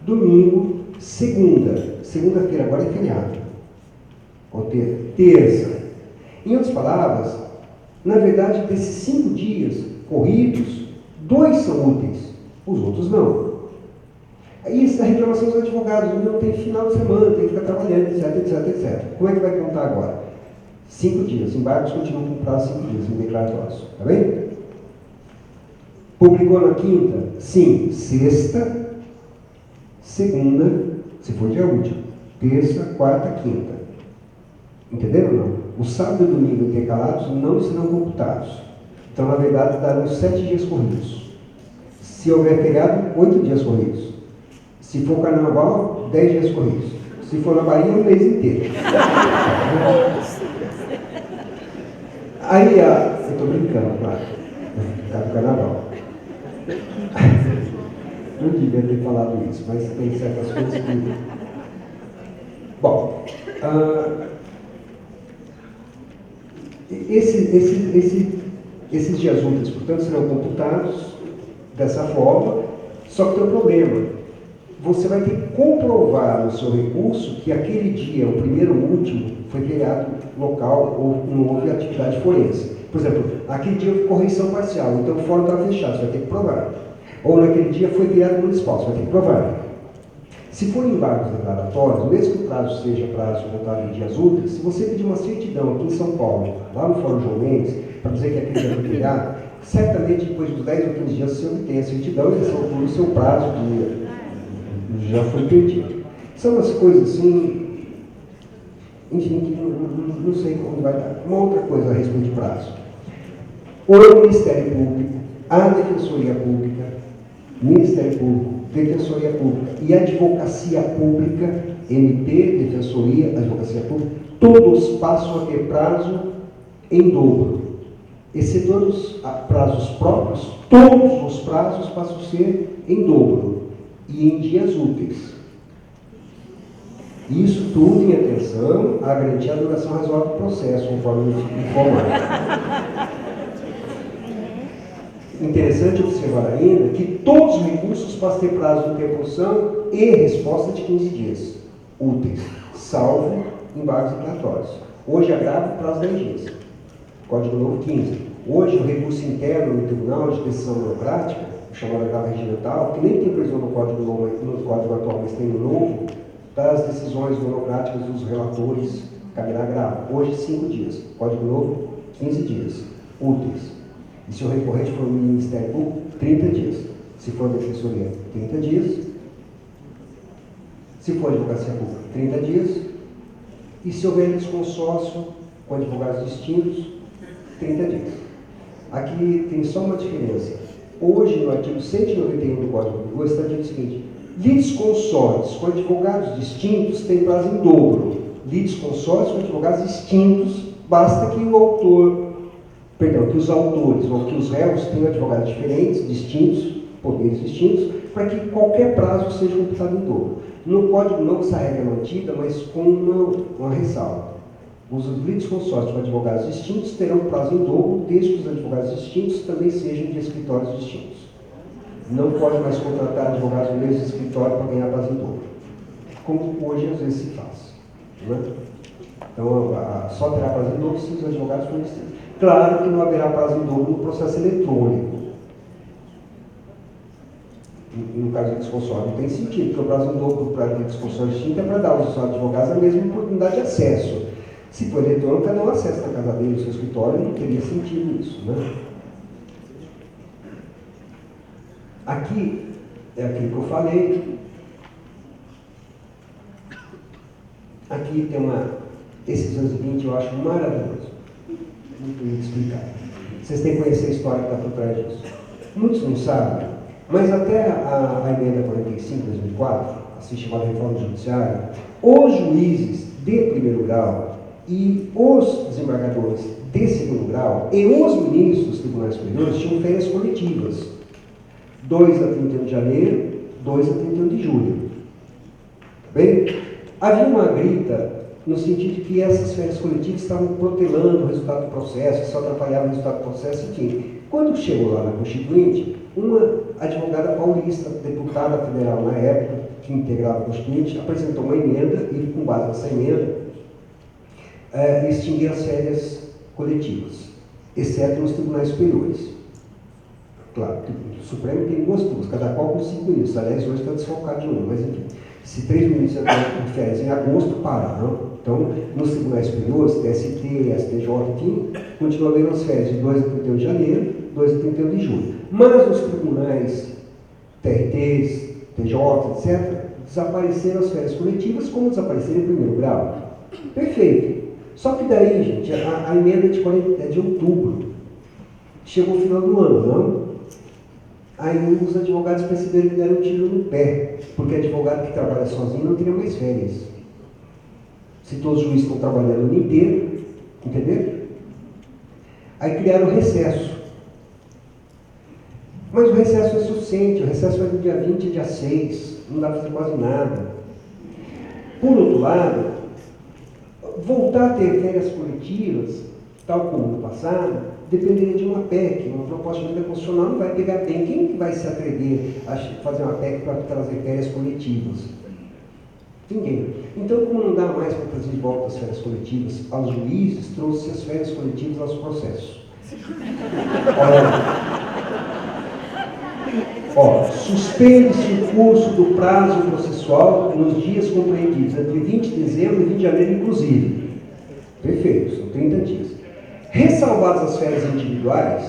domingo, segunda. Segunda-feira agora é feriado. Ou terça. Em outras palavras, na verdade, desses 5 dias corridos, 2 são úteis, os outros não. Isso, a reclamação dos advogados, não tem final de semana, tem que ficar trabalhando, etc, etc, etc. Como é que vai contar agora? 5 dias, embargos continuam com prazo 5 dias, em declaratórios, tá bem? Publicou na quinta? Sim, sexta, segunda, se for dia útil, terça, quarta, quinta. Entenderam ou não? O sábado e o domingo intercalados não serão computados. Então, na verdade, darão 7 dias corridos. Se houver feriado, 8 dias corridos. Se for carnaval, 10 dias corridos. Se for na Bahia, um mês inteiro. Aí, eu estou brincando, claro, por causa do carnaval. Não devia ter falado isso, mas tem certas coisas que... Bom, esses dias úteis, portanto, serão computados dessa forma, só que tem um problema. Você vai ter que comprovar no seu recurso que aquele dia, o primeiro ou último, foi feriado local ou não houve atividade forense. Por exemplo, aquele dia houve correção parcial, então o fórum estava fechado, você vai ter que provar. Ou naquele dia foi feriado municipal, você vai ter que provar. Se for embargos declaratórios, mesmo que o prazo seja prazo contado em dias úteis, se você pedir uma certidão aqui em São Paulo, lá no Fórum João Mendes, para dizer que aquele dia foi feriado, certamente depois dos 10 ou 15 dias você obtém a certidão e o seu prazo já foi perdido. São umas coisas assim, enfim, que não sei como vai dar. Uma outra coisa a respeito de prazo. O Ministério Público, a Defensoria Pública, Ministério Público, Defensoria Pública e Advocacia Pública, MP, Defensoria, Advocacia Pública, todos passam a ter prazo em dobro. Excetuando os prazos próprios, todos os prazos passam a ser em dobro e em dias úteis. Isso tudo em atenção a garantir a duração razoável do processo, conforme informado. Interessante observar ainda que todos os recursos passam a ter prazo de interposição e resposta de 15 dias úteis, salvo embargos declaratórios. Hoje agravo prazo da urgência. Código Novo 15. Hoje o recurso interno no Tribunal de Decisão Burocrática, chamado agravo regimental, que nem tem previsão no Código Novo, no Código atual, mas tem no novo, das decisões burocráticas dos relatores, caberá agravo. Hoje 5 dias. Código Novo, 15 dias úteis. E se o recorrente for o Ministério Público, 30 dias. Se for a Defensoria, 30 dias. Se for a Advocacia Pública, 30 dias. E se houver desconsórcio com advogados distintos, 30 dias. Aqui tem só uma diferença. Hoje, no artigo 191 do Código de Vigor, está dizendo o seguinte: litisconsórcios com advogados distintos têm prazo em dobro. Litisconsórcios com advogados distintos, basta que que os autores ou que os réus tenham advogados diferentes, distintos, poderes distintos, para que qualquer prazo seja computado em dobro. No Código Novo essa regra é mantida, mas com uma ressalva. Os litisconsórcios com advogados distintos terão prazo em dobro, desde que os advogados distintos também sejam de escritórios distintos. Não pode mais contratar advogados do mesmo escritório para ganhar prazo em dobro, como hoje às vezes se faz. Né? Então, só terá prazo em dobro se os advogados forem distintos. Claro que não haverá prazo em dobro no processo eletrônico. No caso de litisconsórcio, não tem sentido, porque o prazo em dobro para litisconsórcio distinto é para dar aos advogados a mesma oportunidade de acesso. Se for eletrônico, cada um acessa na casa dele, no seu escritório, não teria sentido isso. Né? Aqui é aquilo que eu falei. Aqui tem esse 220 eu acho maravilhoso. Muito bonito explicar. Vocês têm que conhecer a história que está por trás disso. Muitos não sabem, mas até a emenda 45 de 2004, assim chamada reforma judiciária, os juízes de primeiro grau e os desembargadores de segundo grau e os ministros dos tribunais superiores tinham férias coletivas. 2 a 31 de janeiro, 2 a 31 de julho. Tá bem? Havia uma grita no sentido de que essas férias coletivas estavam protelando o resultado do processo, que só atrapalhavam o resultado do processo, enfim. Quando chegou lá na Constituinte, uma advogada paulista, deputada federal na época, que integrava a Constituinte, apresentou uma emenda e, com base nessa emenda, extinguir as férias coletivas, exceto nos tribunais superiores. Claro, o Supremo tem duas turmas, cada qual com 5 ministros. Aliás, hoje está desfalcado de uma, mas enfim. Se 3 ministros entram em férias em agosto, pararam. Então, nos tribunais superiores, TST, STJ, enfim, continua havendo as férias de 2 a 31 de janeiro, 2 a 31 de julho. Mas nos tribunais TRTs, TJ, etc., desapareceram as férias coletivas, como desapareceram em primeiro grau. Perfeito. Só que daí, gente, a emenda é de outubro. Chegou o final do ano, não? Aí os advogados perceberam que deram um tiro no pé, porque advogado que trabalha sozinho não teria mais férias. Se todos os juízes estão trabalhando o ano inteiro, entendeu? Aí criaram o recesso. Mas o recesso é suficiente, o recesso vai do dia 20 a dia 6, não dá para fazer quase nada. Por outro lado, voltar a ter férias coletivas, tal como no passado, dependeria de uma PEC, uma proposta de emenda constitucional não vai pegar bem. Quem que vai se atrever a fazer uma PEC para trazer férias coletivas? Ninguém. Então, como não dá mais para trazer de volta as férias coletivas aos juízes, trouxe as férias coletivas aos processos. Suspende-se o curso do prazo processual nos dias compreendidos entre 20 de dezembro e 20 de janeiro, inclusive. Perfeito, são 30 dias. Ressalvadas as férias individuais,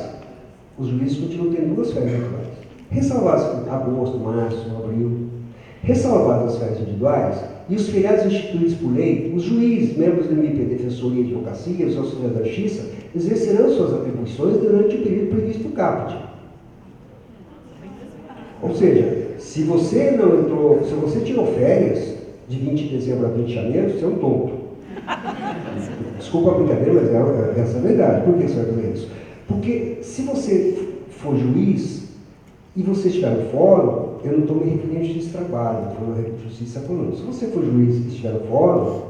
os juízes continuam tendo 2 férias individuais. Ressalvadas agosto, março, abril. Ressalvadas as férias individuais e os feriados instituídos por lei, os juízes, membros do MP, Defensoria e Advocacia, os auxiliares da Justiça, exercerão suas atribuições durante o período previsto no caput. Ou seja, se você não entrou, se você tirou férias de 20 de dezembro a 20 de janeiro, você é um tonto. Desculpa a brincadeira, mas essa é a verdade. Por que você vai fazer isso? Porque se você for juiz e você estiver no fórum, eu não estou me referindo à justiça de trabalho, estou falando da justiça comum. Se você for juiz e estiver no fórum,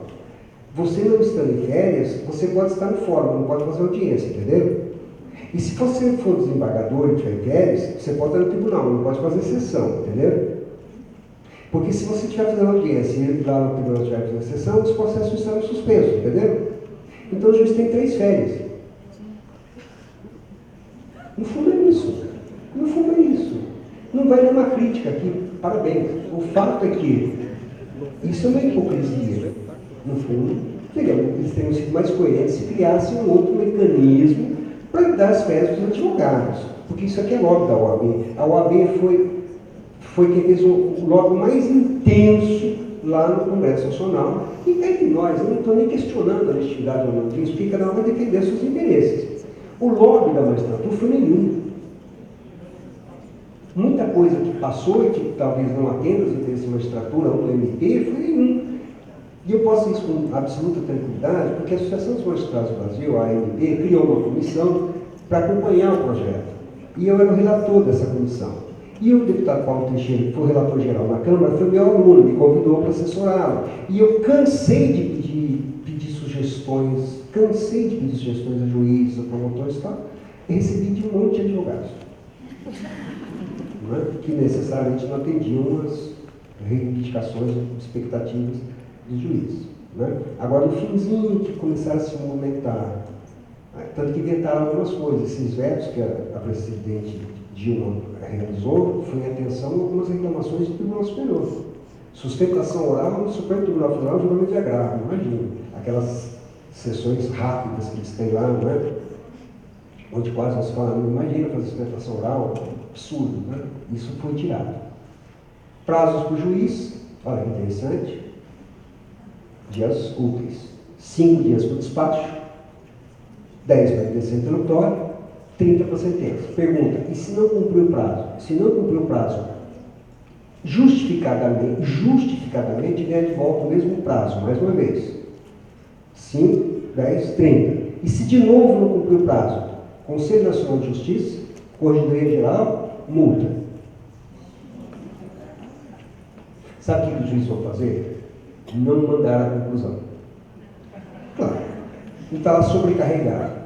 você não estando em férias, você pode estar no fórum, não pode fazer audiência, entendeu? E se você for desembargador e estiver em férias, você pode estar no tribunal, não pode fazer sessão, entendeu? Porque se você estiver fazendo audiência e lá no tribunal estiver fazendo sessão, os processos estarão suspensos, entendeu? Então o juiz tem 3 férias. No fundo é isso. No fundo é isso. Não vai nenhuma crítica aqui, parabéns. O fato é que isso é uma hipocrisia. No fundo, eles teriam sido mais coerentes se criassem um outro mecanismo para dar as férias para os advogados. Porque isso aqui é lobby da OAB. A OAB foi quem fez o lobby mais intenso lá no Congresso Nacional. E entre nós, eu não estou nem questionando a legitimidade ou não disso, porque cada um vai defender seus interesses. O lobby da magistratura foi nenhum. Muita coisa que passou e que talvez não atenda os interesses da magistratura ou do MP foi nenhum. E eu posso dizer isso com absoluta tranquilidade, porque a Associação dos Magistrados do Brasil, a AMB, criou uma comissão para acompanhar o projeto. E eu era o relator dessa comissão. E o deputado Paulo Teixeira, que foi o relator geral na Câmara, foi meu aluno, me convidou para assessorá-lo. E eu cansei de pedir sugestões a juízes, a promotores e tal, e recebi de um monte de advogados. Que necessariamente não atendiam as reivindicações, expectativas dos juízes. Agora, no finzinho, que começaram a se movimentar, tanto que inventaram algumas coisas. Esses vetos que a presidente Dilma realizou foi em atenção a algumas reclamações do Tribunal Superior. Sustentação oral no Supremo Tribunal Federal, julgamento de agravo, imagina. Aquelas sessões rápidas que eles têm lá, não é? Onde quase nós falamos, imagina fazer sustentação oral, absurdo, né? Isso foi tirado. Prazos para o juiz, olha que interessante, dias úteis. 5 dias para o despacho, 10 para a evidência introdutória, 30 para a sentença. Pergunta, e se não cumprir o prazo? Se não cumprir o prazo, justificadamente ganha de volta o mesmo prazo, mais uma vez. 5, 10, 30. E se de novo não cumprir o prazo? Conselho Nacional de Justiça, Corregedoria Geral, multa. Sabe o que os juízes vão fazer? Não mandar a conclusão. Claro. Ele está lá sobrecarregado.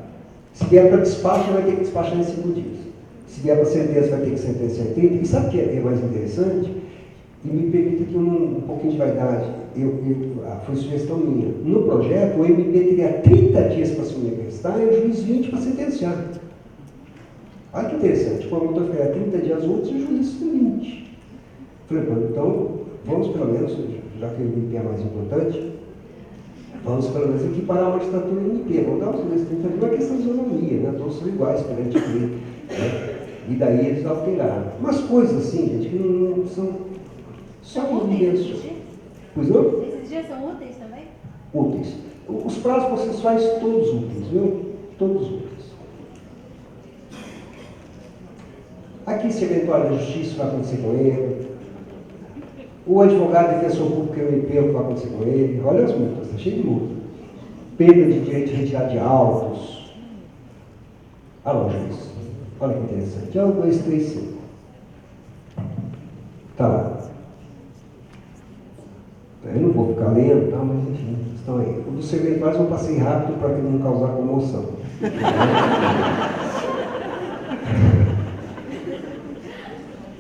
Se vier para despacho, vai ter que despachar em 5 dias. Se vier para sentença, vai ter que sentenciar em 30. E sabe o que é mais interessante? E me permita aqui um pouquinho de vaidade. Foi sugestão minha. No projeto, o MP teria 30 dias para se manifestar e o juiz 20 para sentenciar. Olha que interessante, o promotor foi há 30 dias úteis e o juiz tem 20. Falei, pô, então, vamos pelo menos, já que o MP é mais importante, vamos pelo menos equiparar a magistratura e o MP. Vamos dar os meses 30 dias, uma questão de isonomia, né? Todos são iguais perante a lei. Né? E daí eles alteraram. Umas coisas assim, gente, que não são só movimentos. Pois não? Esses dias são úteis também? Úteis. Os prazos processuais todos úteis, viu? Todos úteis. Aqui, se eventual da justiça vai acontecer com ele. O advogado defensor público é o MP, o que vai acontecer com ele. Olha as multas, está cheio de multa. Perda de direito de retirada de autos. Ah, não, juiz. Olha que interessante. 1, 2, 3, 5. Está lá. Eu não vou ficar lendo, tá? Mas enfim, estão aí. O dos serventuários eu passei rápido para não causar comoção.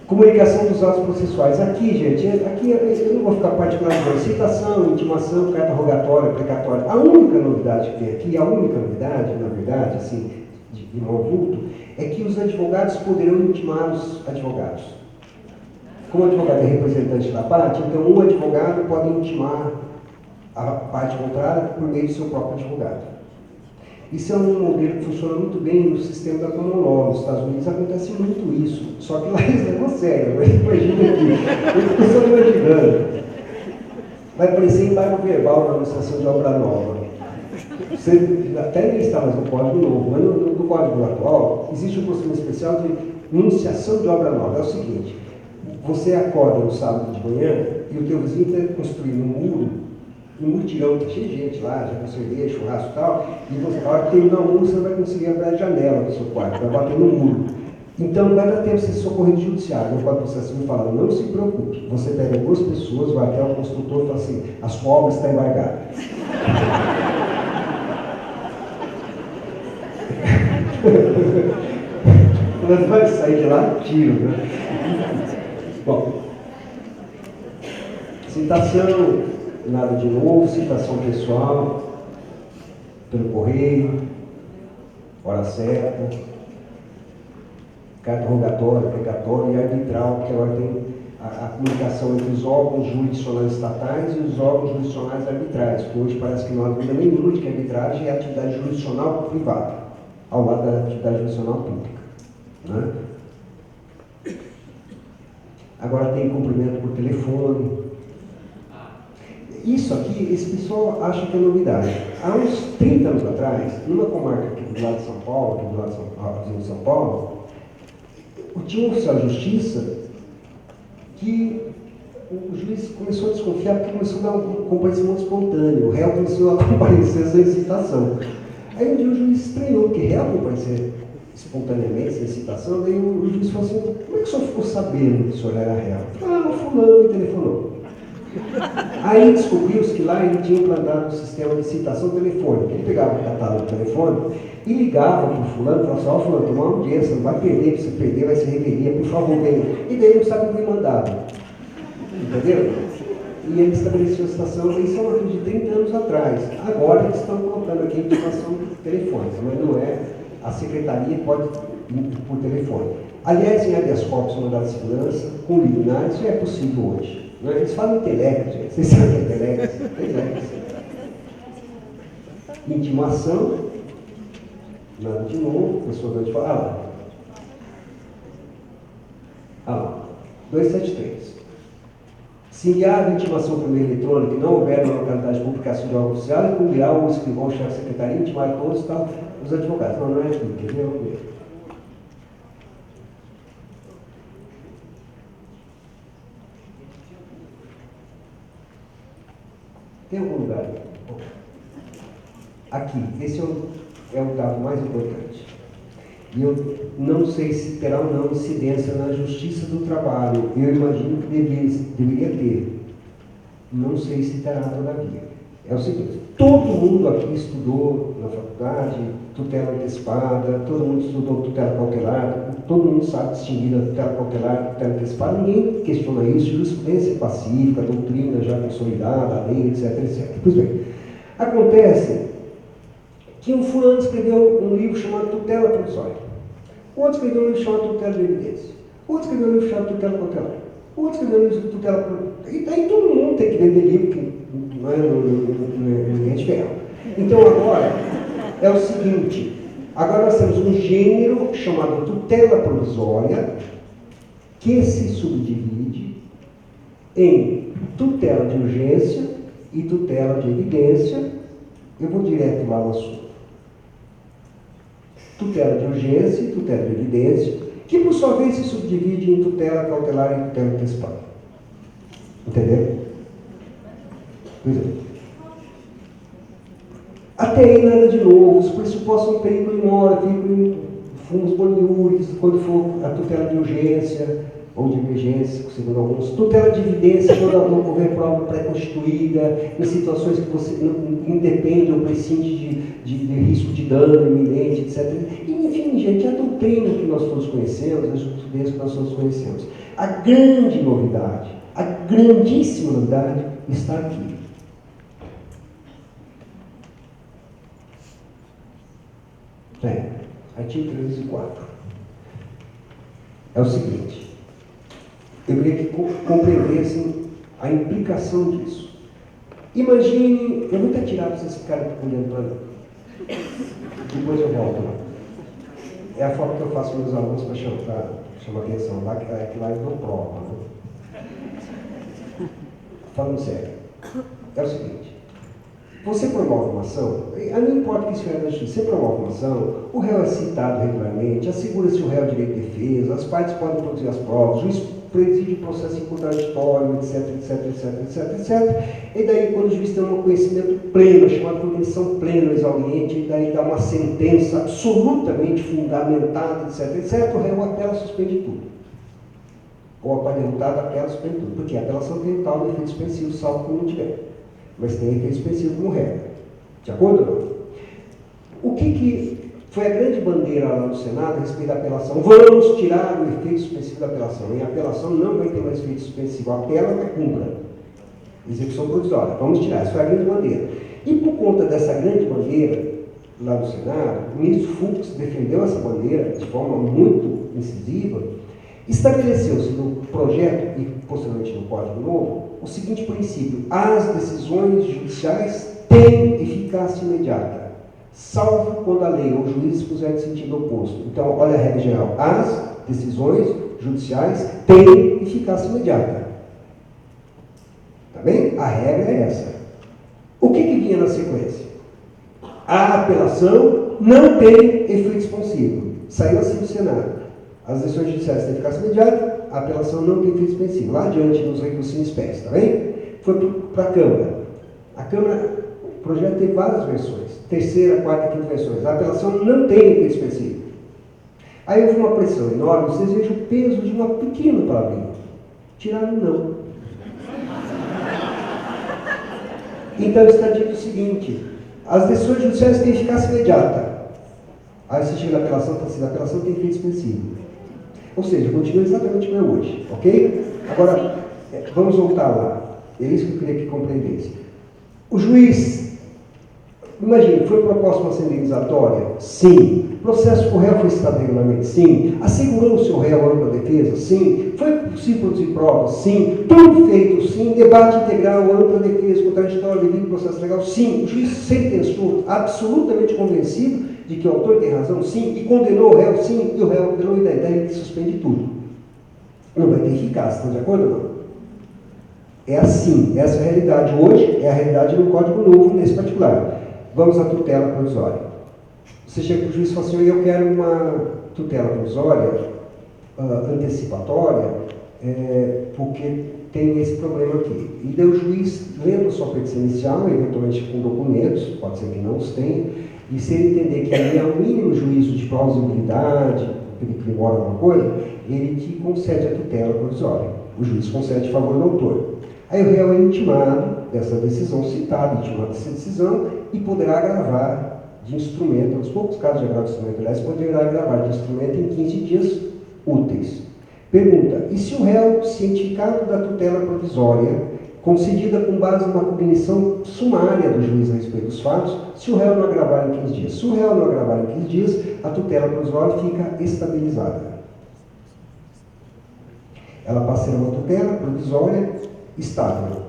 Comunicação dos atos processuais. Aqui, gente, eu não vou ficar particularizando. Citação, intimação, carta rogatória, precatória. A única novidade que tem aqui, a única novidade, na verdade, assim, de modo vulto, é que os advogados poderão intimar os advogados. Como o advogado é representante da parte, então um advogado pode intimar a parte contrária por meio do seu próprio advogado. Isso é um modelo que funciona muito bem no sistema da common law. Nos Estados Unidos acontece muito isso. Só que lá eles levam a sério. Mas imagina aqui. Eu estou só imaginando. Vai aparecer embargo verbal na anunciação de obra nova. Você até nem está mais no código novo, mas no código atual existe um procedimento especial de enunciação de obra nova. É o seguinte: você acorda no sábado de manhã e o teu vizinho está construindo um muro, um mutirão, está cheio de gente lá, já com cerveja, churrasco e tal, e você, na hora que terminar o muro, você não vai conseguir abrir a janela do seu quarto, vai bater no muro. Então não vai dar tempo de ser socorrido judiciário. No Código Processual me fala, não se preocupe, você pega 2 pessoas, vai até o construtor e fala assim, a sua obra está embargada. Mas vai sair de lá, tiro, né? Bom, citação, nada de novo, citação pessoal, pelo correio, hora certa, carta rogatória, precatória e arbitral, que agora tem a comunicação entre os órgãos jurisdicionais estatais e os órgãos jurisdicionais arbitrais, que hoje parece que não há dúvida nenhuma de que a arbitragem é atividade jurisdicional privada, ao lado da atividade jurisdicional pública. Né? Agora tem cumprimento por telefone. Isso aqui, esse pessoal acha que é novidade. Há uns 30 anos atrás, numa comarca aqui do lado de São Paulo, aqui do lado de São Paulo, tinha um oficial de justiça que o juiz começou a desconfiar porque começou a dar um comparecimento espontâneo. O réu começou a comparecer sem citação. Aí um dia o juiz estranhou, porque réu comparecer espontaneamente, sem citação, daí o juiz falou assim, como é que o senhor ficou sabendo que o senhor era réu? Ah, o fulano me telefonou. Aí descobriu-se que lá ele tinha implantado um sistema de citação telefônica. Ele pegava o catálogo do telefone e ligava para o fulano e falava assim, ó fulano, tem uma audiência, não vai perder, se você perder vai ser revelia, por favor, venha. E daí ele não precisava cumprir mandado. Entendeu? E ele estabeleceu a citação, isso é uma coisa de 30 anos atrás. Agora eles estão colocando aqui a intimação telefônica, mas não é. A secretaria pode ir por telefone. Aliás, em habeas corpus, mandado de segurança, com liminar, isso é possível hoje. Não é? Eles falam em telex, gente. Vocês sabem o que é telex? Telex. Intimação, nada de novo, a pessoa vai te falar. Ah lá. 273. Se enviar a intimação por meio eletrônico e não houver na localidade de publicação de órgão oficial, incumbirá o escrivão, chefe de secretaria, intimar todos os advogados. Não, não é aqui, quer ver? Vamos ver. Tem algum lugar aqui? Aqui, esse é o dado mais importante. E eu não sei se terá ou não incidência na Justiça do Trabalho. Eu imagino que deveria ter. Não sei se terá todavia. É o seguinte, todo mundo aqui estudou na faculdade, tutela antecipada, todo mundo estudou tutela cautelar, todo mundo sabe distinguir a tutela cautelar e tutela antecipada, ninguém questiona isso, jurisprudência pacífica, doutrina já consolidada, a lei, etc, etc. Pois bem, acontece que um fulano escreveu um livro chamado Tutela Provisória. O outro escreveu um livro chamado Tutela de Evidência. O outro escreveu um livro chamado Tutela Cautelar. O outro escreveu um livro de tutela. E daí todo mundo tem que vender livro, que não é ninguém de ferro. Então agora é o seguinte, agora nós temos um gênero chamado tutela provisória, que se subdivide em tutela de urgência e tutela de evidência. Eu vou direto lá no assunto. Tutela de urgência e tutela de evidência, que por sua vez se subdivide em tutela cautelar e tutela antecipada. Entendeu? Pois é. Até aí nada de novo, os pressupostos não perigo imóvel, perigo fumos boniúricos, quando for a tutela de urgência ou de emergência, segundo alguns, tutela de evidência, quando não houver prova pré-constituída, em situações que você não independe ou prescinde de risco de dano iminente, etc. E, enfim, gente, a doutrina que nós todos conhecemos, a jurisprudência que nós todos conhecemos. A grande novidade, a grandíssima novidade está aqui. Bem, artigo 304. É o seguinte, eu queria que compreendessem a implicação disso. Imagine, eu vou até tirar para vocês ficarem olhando para mim. Depois eu volto lá. É a forma que eu faço com meus alunos para chamar atenção. Lá que lá eu dou prova. Né? Falando sério. É o seguinte. Você promove uma ação, não importa que isso é da justiça, você promove uma ação, o réu é citado regularmente, assegura-se o réu direito de defesa, as partes podem produzir as provas, o juiz preside o processo em contraditório, etc. E daí, quando o juiz tem um conhecimento pleno, chamado de convenção plena, exauriente, e daí dá uma sentença absolutamente fundamentada, etc, o réu apela, suspende tudo. Ou a parte derrotada apela, suspende tudo. Porque a apelação tem tal efeito suspensivo, salvo que não tiver. Mas tem efeito suspensivo como regra. De acordo ou não? O que foi a grande bandeira lá no Senado a respeito da apelação? Vamos tirar o efeito suspensivo da apelação. Em apelação não vai ter mais efeito suspensivo. Apela, mas cumpra. Execução provisória. Vamos tirar. Essa foi a grande bandeira. E por conta dessa grande bandeira, lá no Senado, o ministro Fux defendeu essa bandeira de forma muito incisiva, estabeleceu-se no projeto e posteriormente no Código Novo o seguinte princípio: as decisões judiciais têm eficácia imediata, salvo quando a lei ou o juiz dispuser de sentido oposto. Então, olha a regra geral: as decisões judiciais têm eficácia imediata. Tá bem? A regra é essa. O que vinha na sequência? A apelação não tem efeito suspensivo. Saiu assim do Senado. As decisões judiciais têm eficácia imediata, a apelação não tem efeito suspensivo. Lá adiante, nos recursos em espécie, tá bem? Foi para a Câmara. A Câmara, o projeto tem várias versões. Terceira, quarta, quinta versões. A apelação não tem efeito suspensivo. Aí houve uma pressão enorme, vocês vejam o peso de uma pequena palavrinha. Tiraram não. Então está dito o seguinte: as decisões judiciais têm eficácia imediata. Aí você chega na apelação e fala assim: a apelação tem efeito suspensivo. Ou seja, continua exatamente como é hoje, ok? Agora, vamos voltar lá. É isso que eu queria que compreendesse. O juiz, imagine, foi proposta uma ação indenizatória? Sim. Processo por réu foi citado regularmente? Sim. Assegurou o seu réu ampla defesa? Sim. Foi possível produzir provas? Sim. Tudo feito? Sim. Debate integral, ampla defesa, contraditório, devido processo legal? Sim. O juiz sentenciou, absolutamente convencido de que o autor tem razão? Sim. E condenou o réu? Sim. E o réu condenou, e daí ele suspende tudo. Não vai ter eficácia, estão de acordo ou não? É assim, essa é a realidade hoje, é a realidade no Código Novo, nesse particular. Vamos à tutela provisória. Você chega para o juiz e fala assim: eu quero uma tutela provisória antecipatória, porque tem esse problema aqui. E daí o juiz, lendo a sua petição inicial, eventualmente com documentos, pode ser que não os tenha, e se ele entender que ali há um mínimo juízo de plausibilidade, que ele primora alguma coisa, ele te concede a tutela provisória. O juiz concede a favor do autor. Aí o réu é intimado dessa decisão citada, intimado dessa decisão, e poderá agravar de instrumento, nos poucos casos de agravo de instrumento, aliás, poderá agravar de instrumento em 15 dias úteis. Pergunta: e se o réu cientificado da tutela provisória concedida com base numa cognição sumária do juiz a respeito dos fatos, se o réu não agravar em 15 dias. Se o réu não agravar em 15 dias, a tutela provisória fica estabilizada. Ela passa a ser uma tutela provisória estável.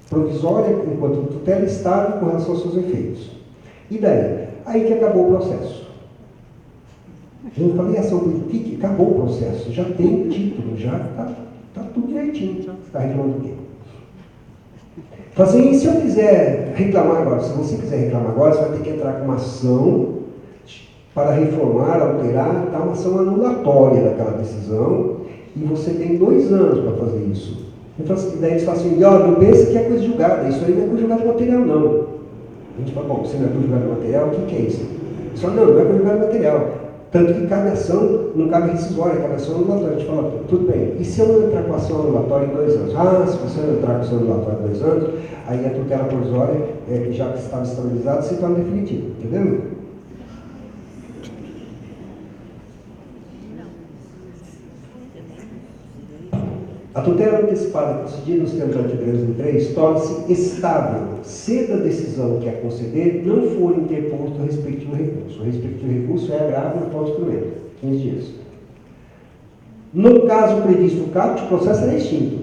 Provisória enquanto tutela estável com relação aos seus efeitos. E daí? Aí que acabou o processo. Eu não falei ação política, que acabou o processo. Já tem título, já está tudo direitinho. Está reclamando do quê? Assim, se eu quiser reclamar agora, se você quiser reclamar agora, você vai ter que entrar com uma ação para reformar, alterar, tá? Uma ação anulatória daquela decisão, e você tem 2 anos para fazer isso. Então, daí eles falam assim, ó, não pensa que é coisa julgada, isso aí não é coisa julgada material, não. A gente fala, bom, se não é coisa julgada material, o que é isso? Só não é coisa julgada material. Tanto que cabe ação, não cabe rescisória, cabe ação anulatória. A gente fala, tudo bem, e se eu não entrar com ação anulatória em 2 anos? Ah, se você não entrar com ação anulatória em 2 anos, aí a tutela provisória, já que estava estabilizada, se torna definitiva, entendeu? A tutela antecipada concedida nos termos do artigo 303 torna-se estável se da decisão que a conceder não for interposto o respectivo recurso. O respectivo recurso é agravo no atual instrumento, 15 dias. No caso previsto no caput, o processo era extinto.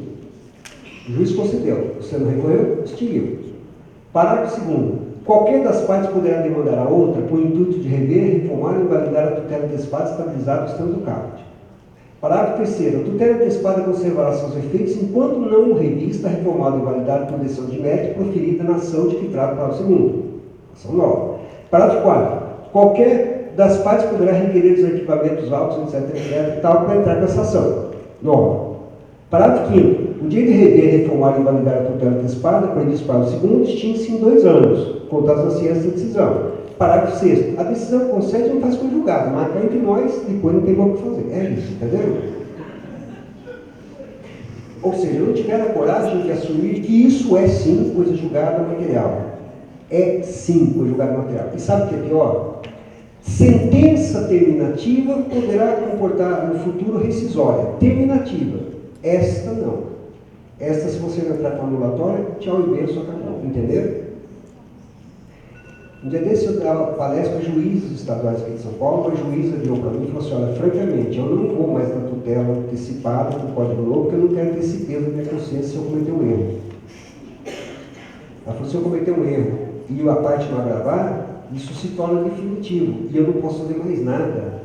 O juiz concedeu, você não recorreu, extinguiu. Parágrafo 2º. Qualquer das partes poderá demandar a outra com o intuito de rever, reformar e invalidar a tutela antecipada estabilizada nos termos do caput. Parágrafo 3º. A tutela antecipada conservará seus efeitos enquanto não revista, reformada e validada por decisão de mérito proferida na ação de que trata o parágrafo 2º. Ação nova. Parágrafo 4º. Qualquer das partes poderá requerer os arquivamentos autos, etc, tal, para entrar com essa ação nova. Parágrafo 5º. O direito de rever, reformar e validar a tutela antecipada, previsto para o 2º, extingue-se em 2 anos, contados na ciência da decisão. Parágrafo 6º. A decisão que concede não faz com julgado, marca entre nós, depois não tem mais o que fazer. É isso, entendeu? Ou seja, não tiveram a coragem de assumir que isso é sim coisa julgada material. É sim coisa julgada material. E sabe o que é pior? Sentença terminativa poderá comportar no futuro rescisória. Terminativa. Esta não. Esta, se você não entrar com a anulatória, tchau e benção, acabou. Entenderam? Um dia desse eu dava palestra para juízes estaduais aqui de São Paulo, a juíza virou para mim e falou assim, olha, francamente, eu não vou mais na tutela antecipada com o Código Novo, porque eu não quero ter esse peso na minha consciência se eu cometer um erro. Ela falou, se eu cometer um erro e a parte não agravar, isso se torna definitivo, e eu não posso fazer mais nada.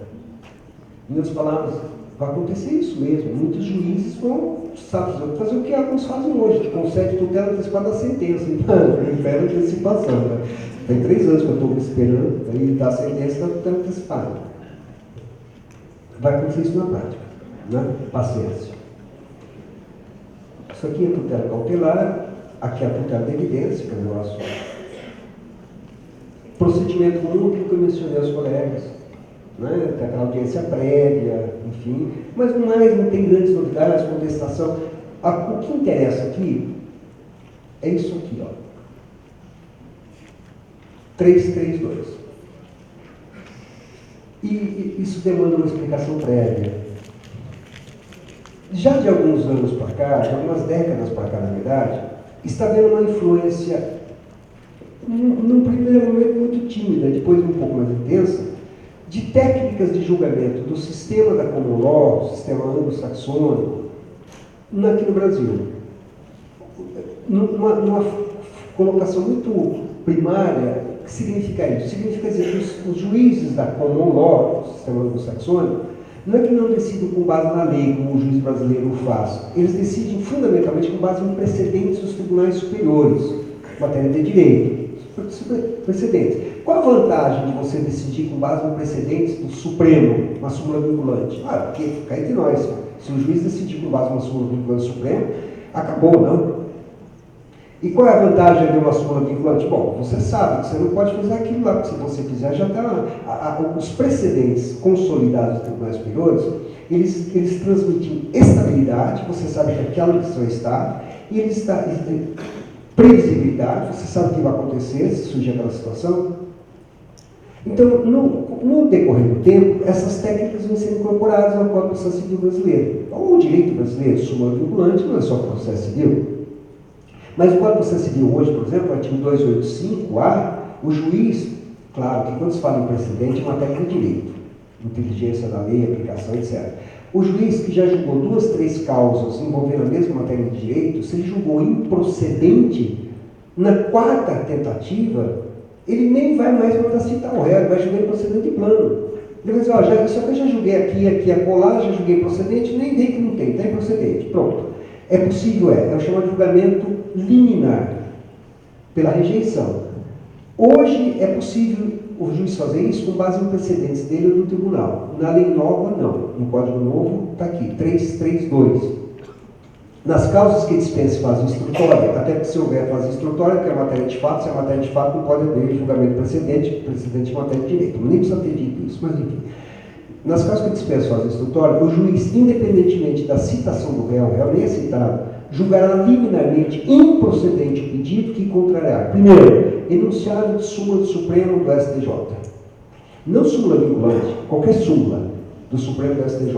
Em outras palavras, vai acontecer isso mesmo. Muitos juízes vão, sabe, fazer o que alguns fazem hoje, concede tutela antecipada da sentença. Então, eu espero antecipação, né? Tem 3 anos que eu estou esperando, aí dá a sentença da tutela antecipada. Vai acontecer isso na prática, né? Paciência. Isso aqui é tutela cautelar, aqui é a tutela de evidência, que é o negócio. Procedimento comum, aquilo que eu mencionei aos colegas, né? Tem aquela audiência prévia, enfim, mas não tem grandes novidades, contestação. O que interessa aqui é isso aqui, ó. 332. E isso demanda uma explicação prévia. Já de alguns anos para cá, de algumas décadas para cá, na verdade, está havendo uma influência, num primeiro momento muito tímida, depois um pouco mais intensa, de técnicas de julgamento do sistema da common law, sistema anglo-saxônico, aqui no Brasil. Numa colocação muito primária. O que significa isso? Significa dizer que os juízes da common law, do sistema anglo-saxônico, não é que não decidem com base na lei, como o juiz brasileiro o faz. Eles decidem fundamentalmente com base em precedentes dos tribunais superiores, matéria de direito. Precedentes. Qual a vantagem de você decidir com base em precedentes do Supremo, uma súmula vinculante? Porque fica entre nós. Se o juiz decidir com base em uma súmula vinculante do Supremo, acabou, não? E qual é a vantagem de uma súmula vinculante? Bom, você sabe que você não pode fazer aquilo lá, porque se você fizer, já está. Os precedentes consolidados dos tribunais superiores, eles transmitem estabilidade, você sabe que aquela decisão está, e eles está previsibilidade, você sabe o que vai acontecer se surgir aquela situação. Então, no decorrer do tempo, essas técnicas vão ser incorporadas ao Código de Processo Civil brasileiro. O direito brasileiro, súmula vinculante, não é só processo civil. Mas o Código de Processo Civil hoje, por exemplo, o artigo 285-A, o juiz, claro que quando se fala em precedente, é matéria de direito, inteligência da lei, aplicação, etc. O juiz que já julgou 2, 3 causas envolvendo a mesma matéria de direito, se ele julgou improcedente, na 4ª tentativa, ele nem vai mais mandar citar o réu, vai julgar improcedente de plano. Ele vai dizer, ó, isso aqui eu já julguei aqui, acolá, já julguei procedente, nem dei que não tem, está improcedente. Pronto. É possível, é o chamado julgamento liminar, pela rejeição. Hoje é possível o juiz fazer isso com base em precedentes dele ou do tribunal. Na lei nova, não. No Código Novo, está aqui, 332. Nas causas que dispensa fase instrutória, até que se houver fase instrutória, que é matéria de fato, se é matéria de fato, não pode haver julgamento precedente em matéria de direito. Nem precisa ter dito isso, mas enfim. Nas causas que dispensa fase instrutória, o juiz, independentemente da citação do réu nem é citado, julgará liminarmente improcedente o pedido que contrariar. Primeiro, enunciado de súmula do Supremo do STJ. Não súmula vinculante, qualquer súmula do Supremo do STJ.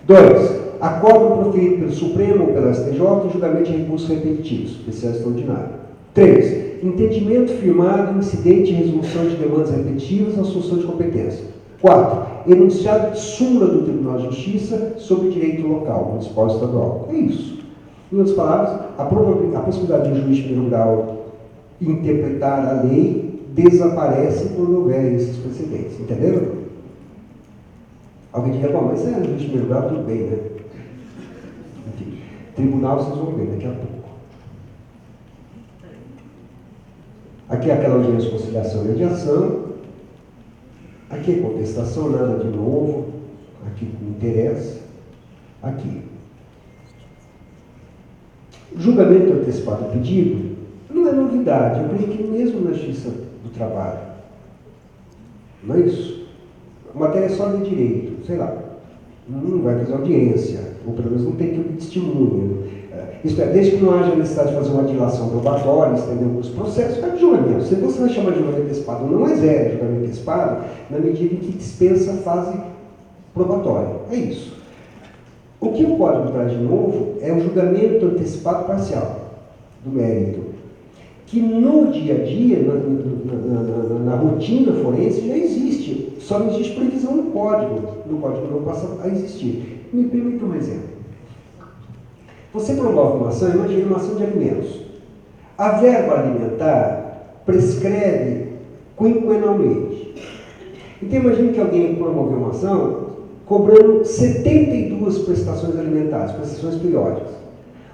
2. Acordo proferido pelo Supremo ou pelo STJ em julgamento de recursos repetitivos, especial extraordinário. 3. Entendimento firmado, incidente e resolução de demandas repetitivas na solução de competência. 4. Enunciado de súmula do Tribunal de Justiça sobre direito local, municipal e estadual. É isso. Em outras palavras, a possibilidade de um juiz de primeiro grau interpretar a lei desaparece quando houver esses precedentes. Entenderam? Alguém diria, bom, mas é juiz de primeiro grau, tudo bem, né? Enfim, tribunal vocês vão ver daqui a pouco. Aqui é aquela audiência de conciliação e mediação. Aqui é contestação, nada de novo. Aqui não interessa. Aqui. Julgamento antecipado do pedido não é novidade. Eu creio que mesmo na Justiça do Trabalho. Não é isso? A matéria é só de direito, sei lá. Não vai fazer audiência, ou pelo menos não tem que testemunha. Isto é, desde que não haja necessidade de fazer uma dilação probatória, estender os processos, vai de julgamento. Se você vai chamar de julgamento antecipado, não é zero julgamento antecipado, na medida em que dispensa a fase probatória. É isso. O que o Código traz de novo é o julgamento antecipado parcial do mérito, que no dia a dia, na rotina forense, já existe, só não existe previsão no Código não passa a existir. Me permita um exemplo. Você promove uma ação, imagine uma ação de alimentos. A verba alimentar prescreve quinquenalmente. Então imagine que alguém promoveu uma ação cobrando 72 prestações alimentares, prestações periódicas.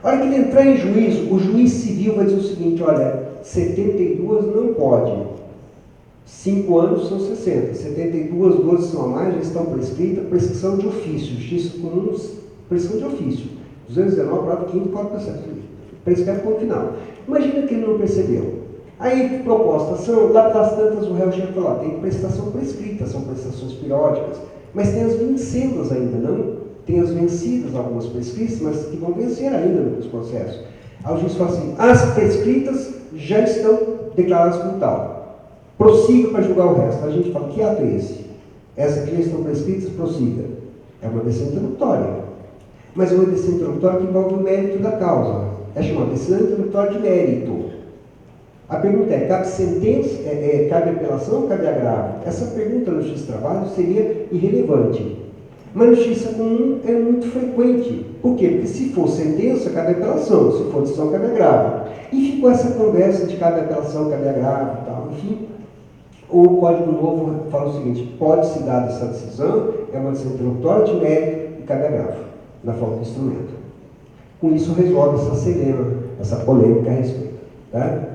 A hora que ele entrar em juízo, o juiz civil vai dizer o seguinte, olha, 72 não pode. 5 anos são 60. 72, 12 são a mais, já estão prescritas, prescrição de ofício, justiça comum, prescrição de ofício. 219, parágrafo 5º, Código de Processo Civil. Prescreve ponto final. Imagina que ele não percebeu. Aí, proposta ação, lá pelas tantas o réu chega e fala, tem prestação prescrita, são prestações periódicas, mas tem as vencidas ainda, não? Tem as vencidas, algumas prescritas, mas que vão vencer ainda nos processos. Aí o juiz fala assim, as prescritas já estão declaradas como tal. Prossiga para julgar o resto. A gente fala, que ato é esse? Essas que já estão prescritas, prossiga. É uma decisão interlocutória. Mas é uma decisão interlocutória que envolve o mérito da causa. É chamada decisão interlocutória de mérito. A pergunta é, cabe sentença, cabe apelação ou cabe agravo? Essa pergunta no Justiça do Trabalho seria irrelevante. Mas na Justiça Comum é muito frequente. Por quê? Porque se for sentença, cabe apelação. Se for decisão, cabe agravo. E ficou essa conversa de cabe apelação, cabe agravo e tal. Enfim, o Código Novo fala o seguinte, pode-se dar essa decisão, é uma decisão interlocutória de mérito e cabe agravo, na falta de instrumento. Com isso resolve essa serena, essa polêmica a respeito. Tá?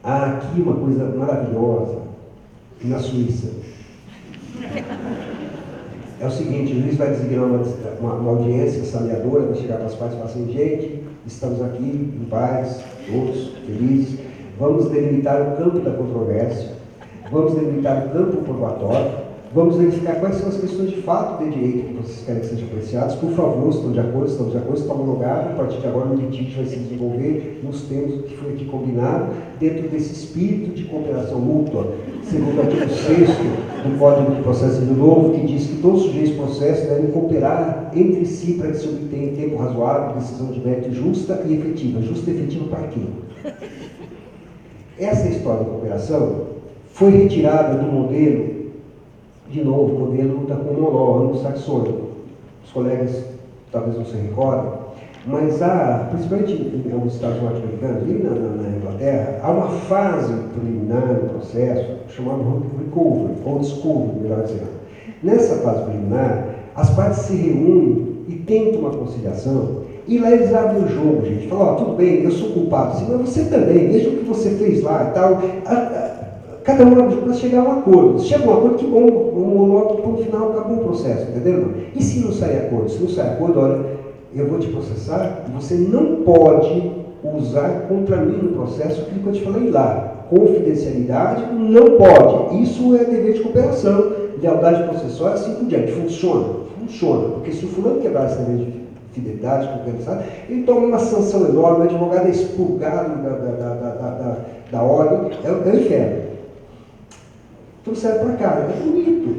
Há aqui uma coisa maravilhosa, na Suíça. É o seguinte, o juiz vai designar uma audiência saneadora, vai chegar para as partes e falar assim, gente, estamos aqui em paz, todos felizes, vamos delimitar o campo da controvérsia, vamos delimitar o campo probatório, vamos verificar quais são as questões de fato de direito que vocês querem que sejam apreciadas. Por favor, estão de acordo, está homologado. A partir de agora, o litígio vai se desenvolver nos termos que foi aqui combinado, dentro desse espírito de cooperação mútua, segundo o artigo 6º do Código de Processo Civil Novo, que diz que todos os sujeitos de processo devem cooperar entre si para que se obtenha em tempo razoável decisão de mérito justa e efetiva. Justa e efetiva para quem? Essa história de cooperação foi retirada do modelo, de novo, modelo da common law anglo-saxônico. Os colegas talvez não se recordem, mas principalmente em alguns estados norte-americanos e na Inglaterra, há uma fase preliminar no processo chamada recovery, ou discovery, melhor dizendo. Nessa fase preliminar, as partes se reúnem e tentam uma conciliação, e lá eles abrem o jogo, gente. Falam, tudo bem, eu sou culpado, sim, mas você também, veja o que você fez lá e tal. Cada um abre o jogo para chegar a um acordo. Se chega a um acordo, que bom, no final acabou o processo, entendeu? E se não sair acordo? Se não sair acordo, olha, eu vou te processar e você não pode usar contra mim no processo aquilo que eu te falei lá. Confidencialidade, não pode. Isso é dever de cooperação, lealdade processual, assim por diante. Funciona. Porque se o fulano quebrar esse dever de fidelidade, confidencialidade, ele toma uma sanção enorme, o advogado é expurgado da ordem, é o inferno. Então serve para cá, é bonito.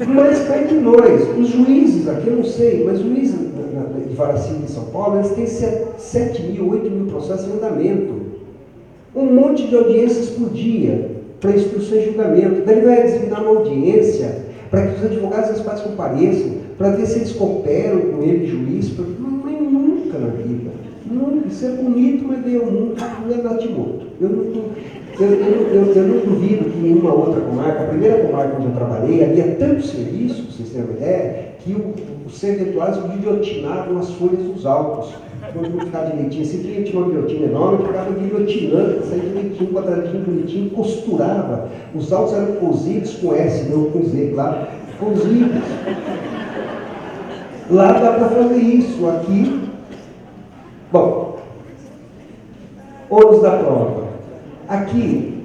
Mas cá entre nós, os juízes aqui, eu não sei, mas os juízes de vara civil em São Paulo, eles têm 7 mil, 8 mil processos em andamento. Um monte de audiências por dia para instrução e julgamento. Daí ele vai designar uma audiência para que os advogados e as partes compareçam, para ver se eles cooperam com ele, juiz. Mas nunca na vida. Nunca. Isso é bonito, mas veio muito. Não é natimoto. Eu não duvido que em uma outra comarca, a primeira comarca onde eu trabalhei, havia tanto serviço, para vocês terem uma ideia, que os servidores guilhotinavam as folhas dos autos. Quando ficava direitinho, se tinha uma guilhotina enorme, ficava guilhotinando, saía direitinho, quadradinho, bonitinho, costurava. Os autos eram cozidos com S, não com Z, lá, cozidos. Lá dá para fazer isso, aqui. Bom, ônus da prova. Aqui,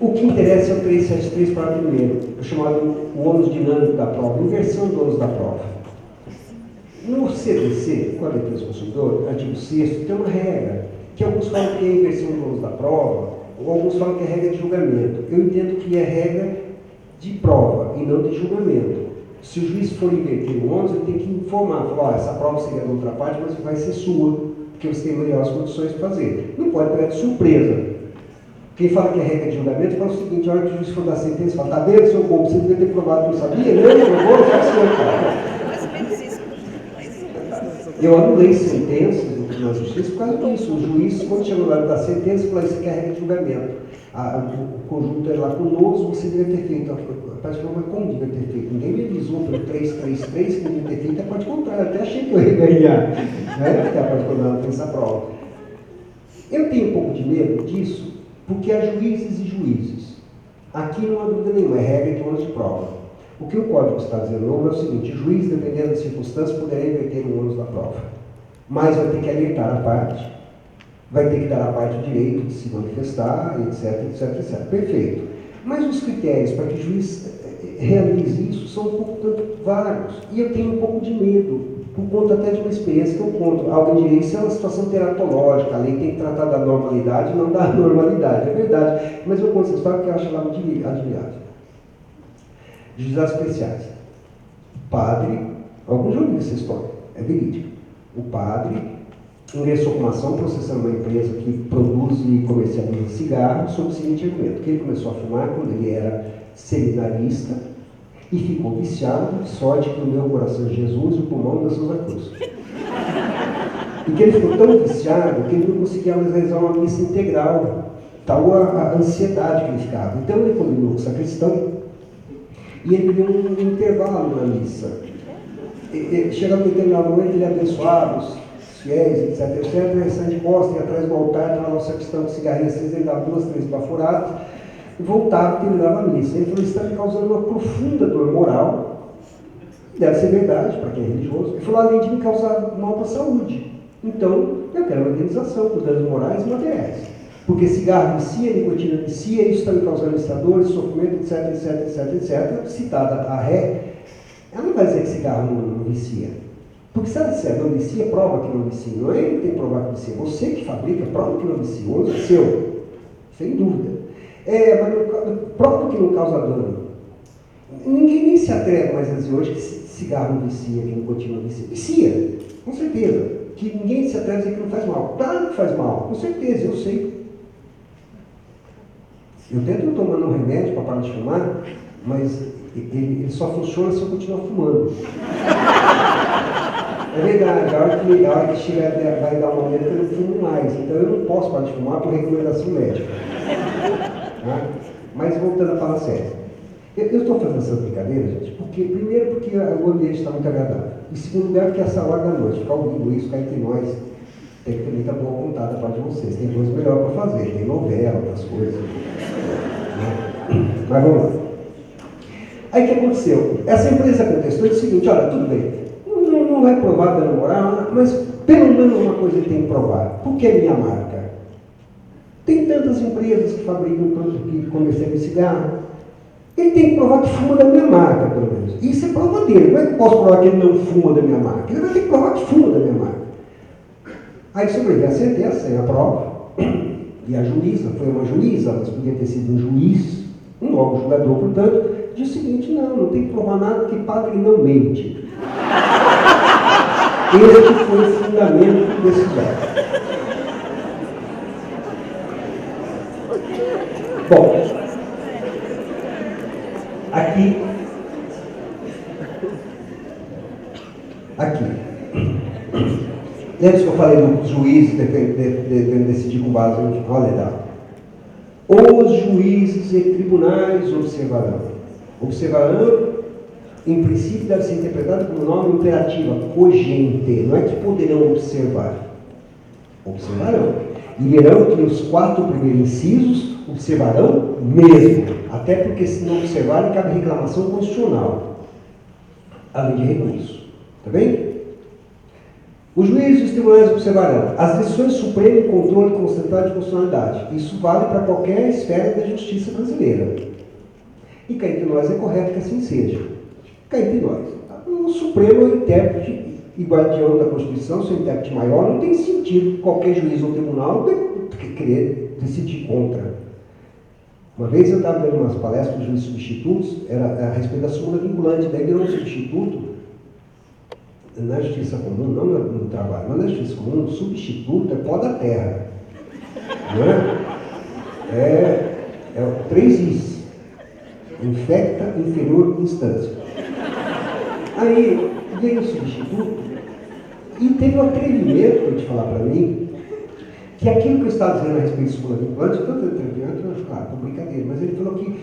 o que interessa é o 373 para o primeiro, chamado o ônus dinâmico da prova, inversão do ônus da prova. No CDC, Código de Defesa do Consumidor, artigo 6º, tem uma regra, que alguns falam que é a inversão do ônus da prova, ou alguns falam que é regra de julgamento. Eu entendo que é regra de prova e não de julgamento. Se o juiz for inverter o ônus, ele tem que informar, falar, essa prova seria da outra parte, mas vai ser sua, porque você tem melhores condições de fazer. Não pode pegar de surpresa. Quem fala que é regra de julgamento fala o seguinte, a hora que o juiz for dar sentença, fala, tá vendo, seu bobo, você devia ter provado que não sabia? Não, provou, já sei, cara. Eu anulei sentenças no Tribunal de Justiça por causa disso. O juiz, quando chegou lá da sentença, falou, isso aqui é regra de julgamento. O conjunto é lá com novos, você devia ter feito. A parte falou, mas como devia ter feito? Ninguém me avisou pelo 333 que devia ter feito, a parte contrária. Até achei que eu ia ganhar. Né? Porque a parte contrária tem essa prova. Eu tenho um pouco de medo disso, porque há juízes e juízes. Aqui não há dúvida nenhuma, é regra de ônus de prova. O que o Código está dizendo novo é o seguinte, o juiz, dependendo das circunstâncias, poderá inverter o ônus da prova. Mas vai ter que alertar a parte, vai ter que dar à parte o direito de se manifestar, etc. Perfeito. Mas os critérios para que o juiz realize isso são um pouco tanto vagos. E eu tenho um pouco de medo, por conta até de uma experiência que eu conto. Algo em direito, isso é uma situação teratológica, a lei tem que tratar da normalidade e não da anormalidade. É verdade. Mas eu conto essa história porque eu acho ela admirável. Juizados especiais. Padre, alguns já ouviram essa história, é verídico. O padre ingressou com uma ação processando uma empresa que produz e comercializa cigarros sob o seguinte argumento, que ele começou a fumar quando ele era seminarista e ficou viciado, de sorte que o meu coração é Jesus e o pulmão das suas cruz. E que ele ficou tão viciado que ele não conseguia mais realizar uma missa integral, tal a ansiedade que ele ficava. Então ele combinou com o sacristão e ele deu um intervalo na missa. Chegando no determinado momento, ele abençoava os fiéis, etc. Ele sai de costa, ia atrás do altar, estava lá o sacristão de cigarrinhas, ele dava 2, 3 bafuradas, e voltava e terminava a missa. Ele falou, isso está me causando uma profunda dor moral, deve ser verdade para quem é religioso. Ele falou, além de me causar mal para a saúde. Então, eu quero uma indenização por danos morais e materiais. Porque cigarro vicia, nicotina vicia, isso está me causando essa dor, sofrimento, etc. Citada a ré, ela não vai dizer que cigarro não vicia. Porque se ela disser não vicia, prova que não vicia. Não é ele que tem que provar que vicia. Você que fabrica, prova que não vicia. O uso é seu. Sem dúvida. Mas prova que não causa dano. Ninguém nem se atreve mais a dizer hoje que cigarro não vicia, que nicotina não vicia. Vicia, com certeza. Que ninguém se atreve a dizer que não faz mal. Claro que faz mal, com certeza, eu sei. Eu tento tomando um remédio para parar de fumar, mas ele só funciona se eu continuar fumando. É verdade, a hora que chegar, vai dar um momento que eu não fumo mais. Então eu não posso parar de fumar por recomendação médica. Tá? Mas voltando a falar sério. Eu estou fazendo essa brincadeira, gente, primeiro porque o ambiente está muito agradável. E segundo lugar, porque essa hora da noite, ficar ouvindo isso, cá entre nós, tem que ter muita boa vontade da parte de vocês. Tem coisa melhor para fazer, tem novela, outras coisas. Né? Mas vamos lá. Aí o que aconteceu? Essa empresa contestou e disse o seguinte: olha, tudo bem, não vai provar dano moral, mas pelo menos uma coisa ele tem que provar. Por que minha marca? Tem tantas empresas que fabricam produtos que comercializam cigarro. Ele tem que provar que fuma da minha marca, pelo menos. Isso é prova dele. Como é que eu posso provar que ele não fuma da minha marca? Ele vai ter que provar que fuma da minha marca. Aí sobrevive a sentença, a prova. E a juíza, foi uma juíza, mas podia ter sido um juiz, um novo julgador, portanto, diz o seguinte: não tem que provar nada, que padre não mente. Este foi o fundamento desse voto. Bom, aqui, lembra que eu falei do juiz devendo decidir com base em olha, os juízes e tribunais observarão, em princípio deve ser interpretado como norma imperativa, cogente, não é que poderão observar, observarão, e verão que os 4 primeiros incisos observarão mesmo, até porque se não observarem cabe reclamação constitucional, além de recurso, tá bem? Os juízes e os tribunais observarão as decisões supremas, controle e concentrado de constitucionalidade. Isso vale para qualquer esfera da justiça brasileira. E cá entre nós é correto que assim seja. Cá entre nós. O Supremo é o intérprete e guardião da Constituição, seu intérprete maior, não tem sentido qualquer juiz ou tribunal querer decidir contra. Uma vez eu estava dando umas palestras para os juízes substitutos, era a respeito da súmula vinculante, daí virou um substituto. Na justiça comum, não no trabalho, mas na justiça comum, substituto é pó da terra. Não é? É 3 Is. Infecta, inferior, instância. Aí veio o substituto e teve o atrevimento de falar para mim que aquilo que eu estava dizendo a respeito de súmula vinculante, eu estou claro, com brincadeira, mas ele falou que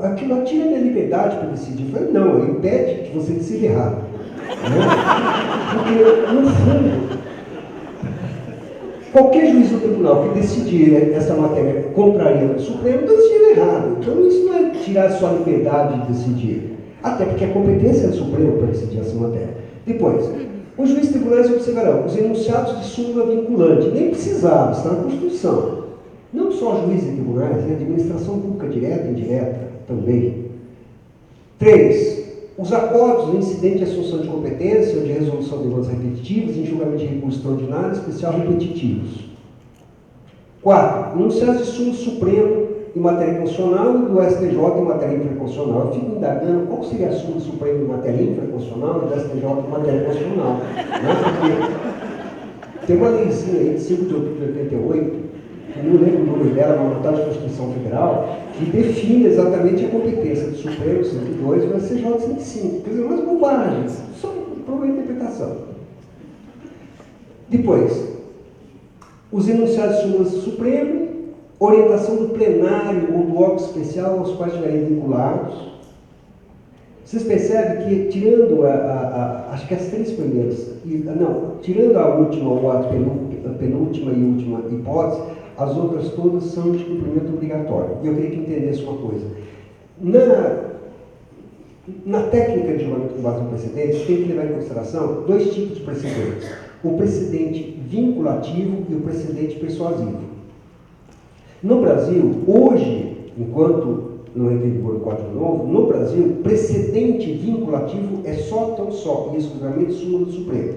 aquilo atira a minha liberdade para decidir. Eu falei, não, impede que você decida errado. Porque, no fundo, qualquer juiz do tribunal que decidir essa matéria contraria do Supremo está decidindo errado. Então, isso não é tirar sua liberdade de decidir. Até porque a competência é do Supremo para decidir essa matéria. Depois, os juízes tribunais observarão os enunciados de súmula vinculante. Nem precisava, está na Constituição. Não só juízes e tribunais, a administração pública direta e indireta também. 3. Os acordos no incidente de assunção de competência ou de resolução de demandas repetitivas em julgamento de recurso extraordinário, especial repetitivos. 4. Enunciados de súmula Supremo em matéria constitucional e do STJ em matéria infraconstitucional. Eu fico indagando qual seria a súmula Suprema em matéria infraconstitucional e do STJ em matéria constitucional. Né? Porque tem uma leizinha aí de 5 de outubro de 88, eu não lembro o nome dela, uma vontade de Constituição Federal, que define exatamente a competência do Supremo 102 e do STJ 105. Quer dizer, umas bobagens, só para uma interpretação. Depois, os enunciados de súmulas do Supremo, orientação do plenário ou do órgão especial aos quais estiverem vinculados. Vocês percebem que, tirando acho que as 3 primeiras, tirando a última ou a penúltima e última hipótese, as outras todas são de cumprimento obrigatório. E eu queria que entendesse uma coisa. Na técnica de julgamento com base no precedente, tem que levar em consideração 2 tipos de precedentes. O precedente vinculativo e o precedente persuasivo. No Brasil, hoje, enquanto não entra em vigor o Código Novo, no Brasil, precedente vinculativo é tão só e exclusivamente súmula do Supremo.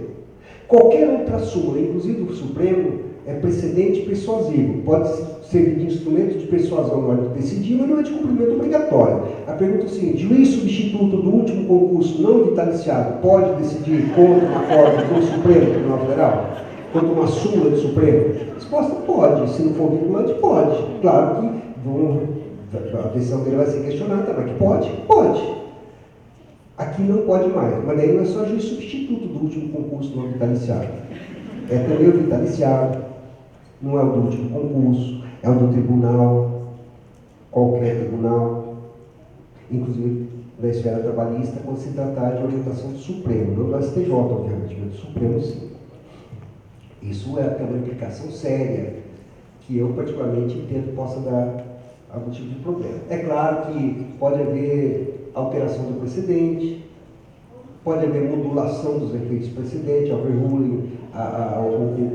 Qualquer outra súmula, inclusive do Supremo, é precedente persuasivo. Pode servir de instrumento de persuasão na hora de decidir, mas não é de cumprimento obrigatório. A pergunta é a seguinte: juiz substituto do último concurso não vitaliciado pode decidir contra uma acordo do Supremo Tribunal Federal? Contra uma súmula do Supremo? A resposta: pode. Se não for vinculante, pode. Claro que a decisão dele vai ser questionada, mas que pode? Pode. Aqui não pode mais, mas daí não é só juiz substituto do último concurso não vitaliciado. É também o vitaliciado, não é o do último concurso, é o do tribunal, qualquer tribunal, inclusive da esfera trabalhista, quando se tratar de orientação do Supremo, não do STJ, obviamente, mas do Supremo sim. Isso é uma implicação séria, que eu particularmente entendo possa dar algum tipo de problema. É claro que pode haver alteração do precedente, pode haver modulação dos efeitos precedentes, overruling,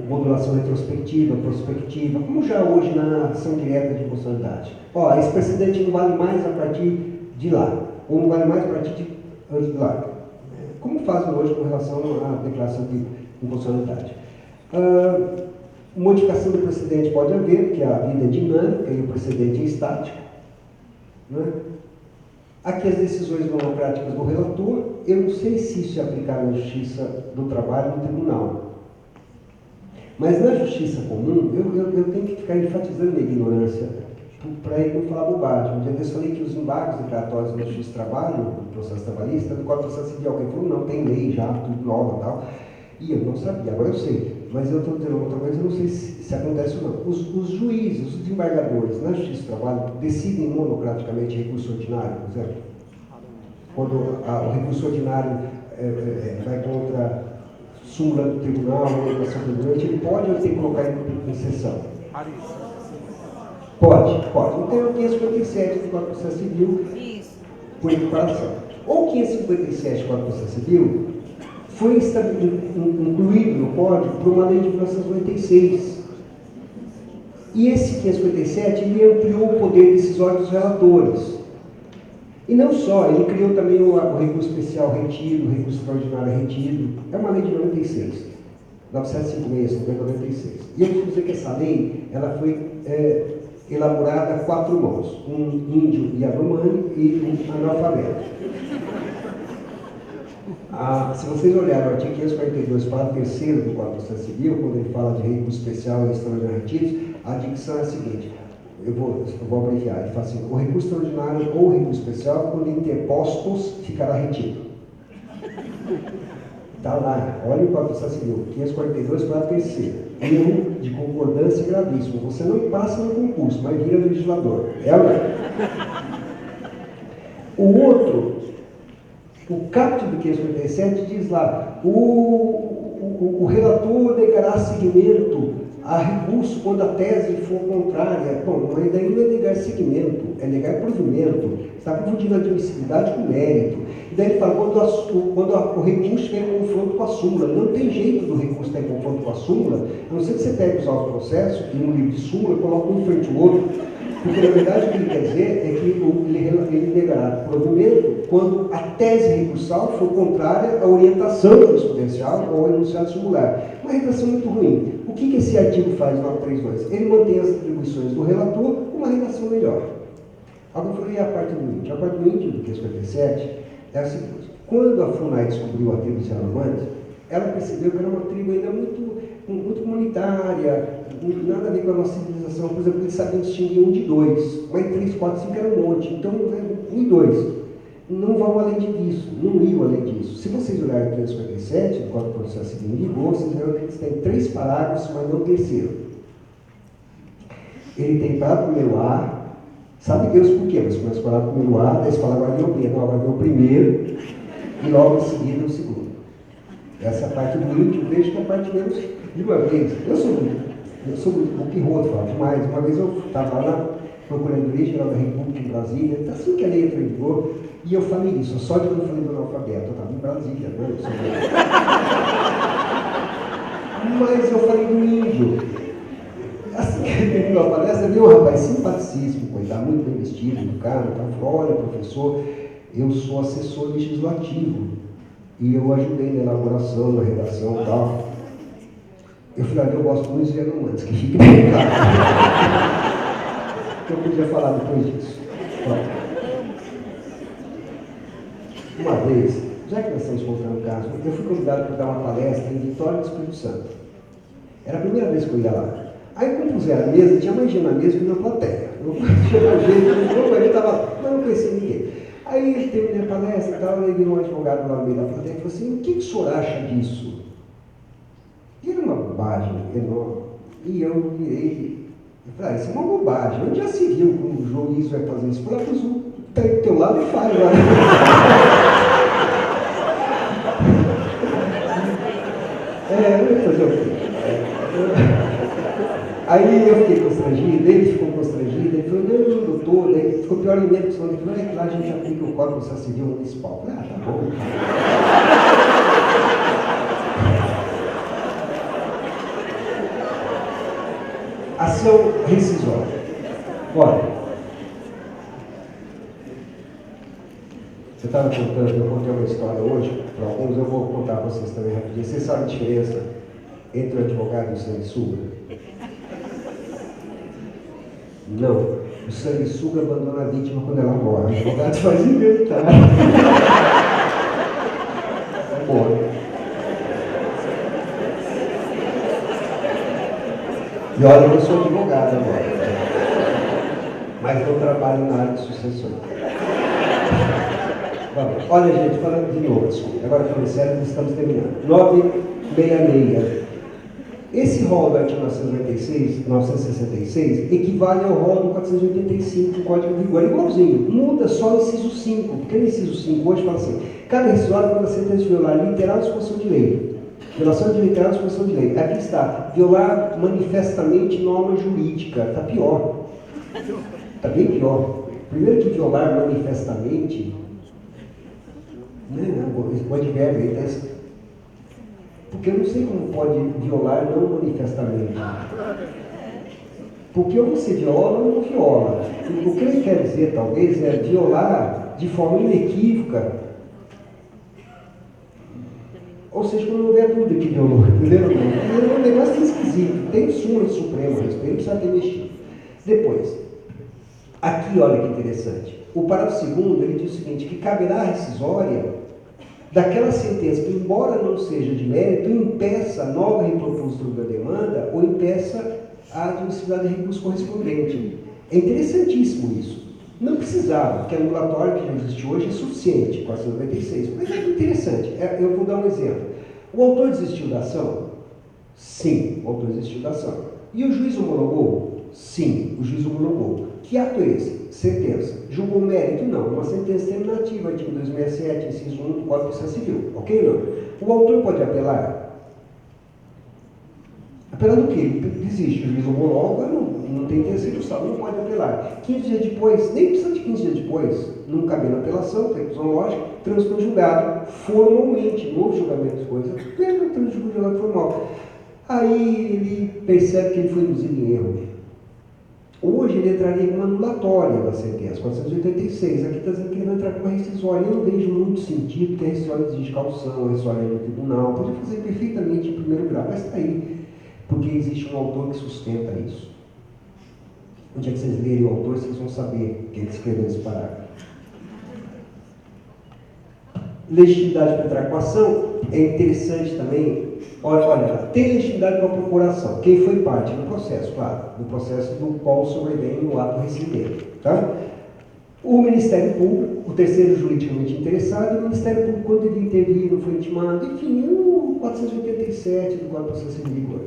modulação retrospectiva, prospectiva, como já hoje na ação direta de inconstitucionalidade. Esse precedente não vale mais a partir de lá, ou não vale mais a partir de lá. Como fazem hoje com relação à declaração de inconstitucionalidade. Modificação do precedente pode haver, porque a vida é dinâmica e o precedente é estático. Não é? Aqui as decisões monocráticas do relator, eu não sei se isso é aplicado na Justiça do Trabalho no tribunal. Mas na Justiça comum, eu tenho que ficar enfatizando minha ignorância para ele não falar bobagem. Um dia eu falei que os embargos declaratórios na Justiça do Trabalho, no processo trabalhista, do Código de Processo Civil, alguém falou: não, tem lei já, tudo nova e tal. E eu não sabia, agora eu sei. Mas eu estou dizendo outra coisa, eu não sei se acontece ou não. Os juízes, os desembargadores na Justiça do Trabalho decidem monocraticamente recurso ordinário, por exemplo? Quando o recurso ordinário vai contra súmula do tribunal, orientação do tribunal, ele pode ou tem que colocar em sessão? Pode. Então é o 557 do Código de Processo Civil, por equiparação. Ou 557 do Código de Processo Civil foi incluído no Código por uma lei de 1996. E esse 557 ele ampliou o poder decisório dos relatores. E não só, ele criou também o recurso especial retido, o recurso extraordinário retido. É uma lei de 96, 9756, 96. E eu preciso dizer que essa lei ela foi elaborada a 4 mãos: um índio Yanomami e um analfabeto. Se vocês olharem o artigo 542, parágrafo 3º do Código de Processo Civil, quando ele fala de recurso especial e extraordinário retidos, a dicção é a seguinte: eu vou abreviar, ele fala assim: o recurso extraordinário ou recurso especial, quando interpostos, ficará retido. Está lá, olha o Código de Processo Civil, 542, parágrafo 3º. Erro de concordância gravíssimo. Você não passa no concurso, mas vira legislador. O outro, o caput do 557 diz lá: o relator negará seguimento a recurso quando a tese for contrária. Bom, mas daí não é negar seguimento, é negar provimento. Está confundindo admissibilidade com mérito. E daí ele fala: quando o recurso estiver em confronto com a súmula. Não tem jeito do recurso estar em confronto com a súmula, a não ser que você pegue os autos processos e no livro de súmula coloca um frente ao outro. Porque, na verdade, o que ele quer dizer é que ele negará provimento quando a tese recursal for contrária à orientação jurisprudencial ou ao enunciado sumular. Uma redação muito ruim. O que esse artigo faz, 932? Ele mantém as atribuições do relator com uma redação melhor. Agora eu falei a parte do índio. A parte do índio, do 557, é a seguinte: quando a FUNAI descobriu a tribo Yanomami, ela percebeu que era uma tribo ainda muito comunitária, nada a ver com a nossa civilização. Por exemplo, eles sabiam distinguir 1 de 2, mas 3, 4, 5 era um monte. Então, 1 e 2 não vão além disso, não iam além disso. Se vocês olharem o 557, do Código de Processo Civil em vigor, vocês verão que eles têm 3 parágrafos, mas não o terceiro. Ele tem parágrafo primeiro A, sabe Deus por quê? Mas começa o parágrafo primeiro A, daí você fala: agora vem o B, não, agora vem o primeiro, e logo em seguida o segundo. Essa é a parte do índio. Vejo que a parte menos de uma vez. Eu sou muito pirroto, falo demais. Uma vez eu estava lá procurando lei geral da República em Brasília, assim que a lei entrou em vigor, e eu falei isso, só de que eu não falei do analfabeto, eu estava em Brasília, né? Mas eu falei do índio. Assim que ele terminou a palestra, viu um rapaz simpaticíssimo, coitado, muito bem vestido, educado, tá? Falou: olha, professor, eu sou assessor legislativo e eu ajudei na elaboração, na redação e tal. Eu falei, eu gosto muito dos Yanomamis, que fique bem claro. Eu podia falar depois disso. Pronto. Uma vez, já que nós estamos contando o caso, eu fui convidado para dar uma palestra em Vitória do Espírito Santo. Era a primeira vez que eu ia lá. Aí, quando puseram a mesa, tinha mais gente na mesa que na plateia. Eu tinha mais gente, eu estava lá, mas não conhecia ninguém. Aí, terminei a palestra e tal, e veio um advogado lá no meio da plateia e falou assim, o que o senhor acha disso? E era uma bobagem enorme. E eu virei, eu falei, isso é uma bobagem. Onde já se viu como o juiz vai fazer isso? Eu falei, pois o tá aí do teu lado e faz lá. Eu ia fazer o quê? Aí eu fiquei constrangido, ele ficou constrangido, ele falou, não, doutor, daí ficou pior em mim, porque ele falou, é que lá a gente aplica o Código de Processo Civil Municipal. Eu falei, tá bom. Ação rescisória. Olha, você estava contando, eu contei uma história hoje, para alguns eu vou contar para vocês também rapidinho. Vocês sabem a diferença entre o advogado e o sanguessuga? Não. O sanguessuga abandona a vítima quando ela morre. O advogado faz inventar. Morre. E olha, eu sou advogado agora. Mas não trabalho na área de sucessão. Olha, gente, falando de novo, desculpa. Agora falando sério, estamos terminando. 966. Esse rol do artigo 966 equivale ao rol do 485 do Código de Vigor. Igualzinho. Muda só o inciso 5. Porque no inciso 5 hoje fala assim: cabe rescisório quando a sentença violar literal disposição de lei. Violação de literal disposição de lei. Aqui está. Violar manifestamente norma jurídica. Está pior. Está bem pior. Primeiro que violar manifestamente, né, o advérbio aí está. Porque eu não sei como pode violar não manifestamente. Porque ou você viola ou não viola. O que ele quer dizer, talvez, é violar de forma inequívoca. Ou seja, quando não houver dúvida que violou, entendeu? É um negócio esquisito. Tem súmula suprema a respeito, precisa ter mexido. Depois, aqui olha que interessante. O parágrafo 2º, ele diz o seguinte, que caberá a rescisória daquela sentença que, embora não seja de mérito, impeça a nova repropositura da demanda ou impeça a admissibilidade de recurso correspondente. É interessantíssimo isso. Não precisava, porque a anulatória que já existe hoje é suficiente, 496. Mas é interessante. Eu vou dar um exemplo. O autor desistiu da ação? Sim, o autor desistiu da ação. E o juiz homologou? Sim, o juiz homologou. Que ato é esse? Sentença. Julgou mérito? Não. Uma sentença terminativa, artigo 267, inciso 1 do Código de Processo Civil. Ok? Não. O autor pode apelar? Apelar do quê? Ele desiste. O juiz homologa, não tem terceiro estado, não pode apelar. 15 dias depois, nem precisa de 15 dias depois, não cabendo apelação, preclusão lógica, trânsito julgado formalmente, novo julgamento de coisa, mesmo trânsito julgado formal. Aí ele percebe que ele foi induzido em erro. Hoje ele entraria com uma anulatória da sentença, 486. Aqui está dizendo que ele vai entrar com uma rescisória. Eu não vejo muito sentido, porque a rescisória exige caução, a rescisória é no tribunal. Pode fazer perfeitamente em primeiro grau, mas está aí, porque existe um autor que sustenta isso. Um dia que vocês lerem o autor, vocês vão saber quem escreveu esse parágrafo. Legitimidade para entrar com ação é interessante também. Olha, tem legitimidade para a procuração. Quem foi parte no processo, claro, no processo do qual sobrevém o ato rescindente. Tá? O Ministério Público, o terceiro juridicamente interessado, o Ministério Público, quando ele intervir, não foi intimado, enfim, o 487 do Código de Processo Civil.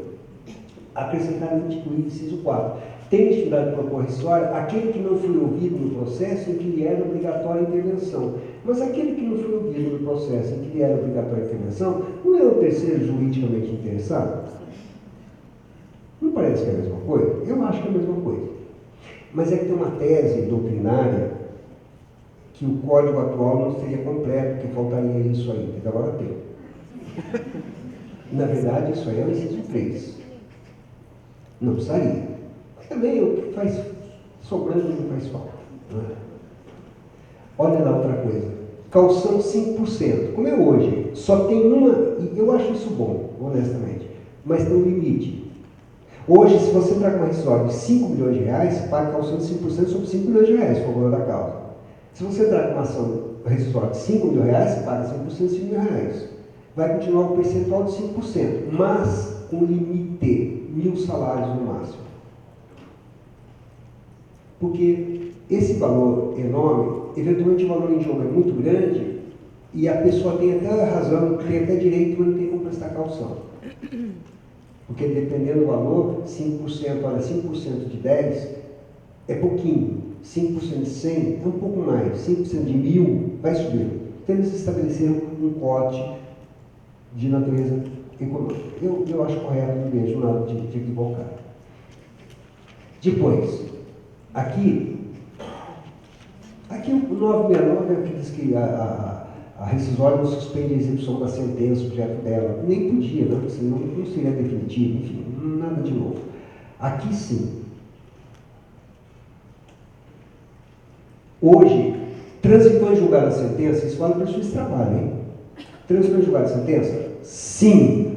Acrescentaram e incluir inciso 4. Tem legitimidade para propor rescisória aquele que não foi ouvido no processo em que lhe era obrigatória a intervenção. Mas aquele que não foi ouvido no processo em que lhe era obrigatória a intervenção, não é o terceiro juridicamente interessado? Não parece que é a mesma coisa? Eu acho que é a mesma coisa. Mas é que tem uma tese doutrinária que o código atual não seria completo, porque faltaria isso aí, porque agora tem. Na verdade, isso aí é o inciso 3. Não precisaria. Também o que faz sobrando não faz falta. Não é? Olha lá outra coisa. Caução 5%. Como é hoje, só tem uma, e eu acho isso bom, honestamente. mas tem um limite. Hoje, se você entrar com uma rescisória de 5 milhões de reais, você paga calção de 5% sobre 5 milhões de reais, por valor da causa. Se você entrar com uma ação rescisória de 5 mil reais, você paga 5% de 5 mil reais. Vai continuar o percentual de 5%, mas com limite, 1.000 salários no máximo. Porque esse valor enorme, eventualmente o valor em jogo é muito grande e a pessoa tem até razão, tem até direito, mas não tem como prestar calção. Porque dependendo do valor, 5%, olha, 5% de 10 é pouquinho, 5% de 100 é um pouco mais, 5% de 1.000 vai subir. Então eles estabeleceram um corte de natureza econômica. Eu acho correto, não vejo nada de equivocado. Depois, aqui o 969 é o que diz que a rescisória não suspende a execução da sentença, o objeto dela. Nem podia, né? Senão não seria definitivo, enfim, nada de novo. Aqui sim. Hoje, transitou em julgada a sentença, isso vale para o juiz de trabalho, hein? Transitou em julgada a sentença? Sim.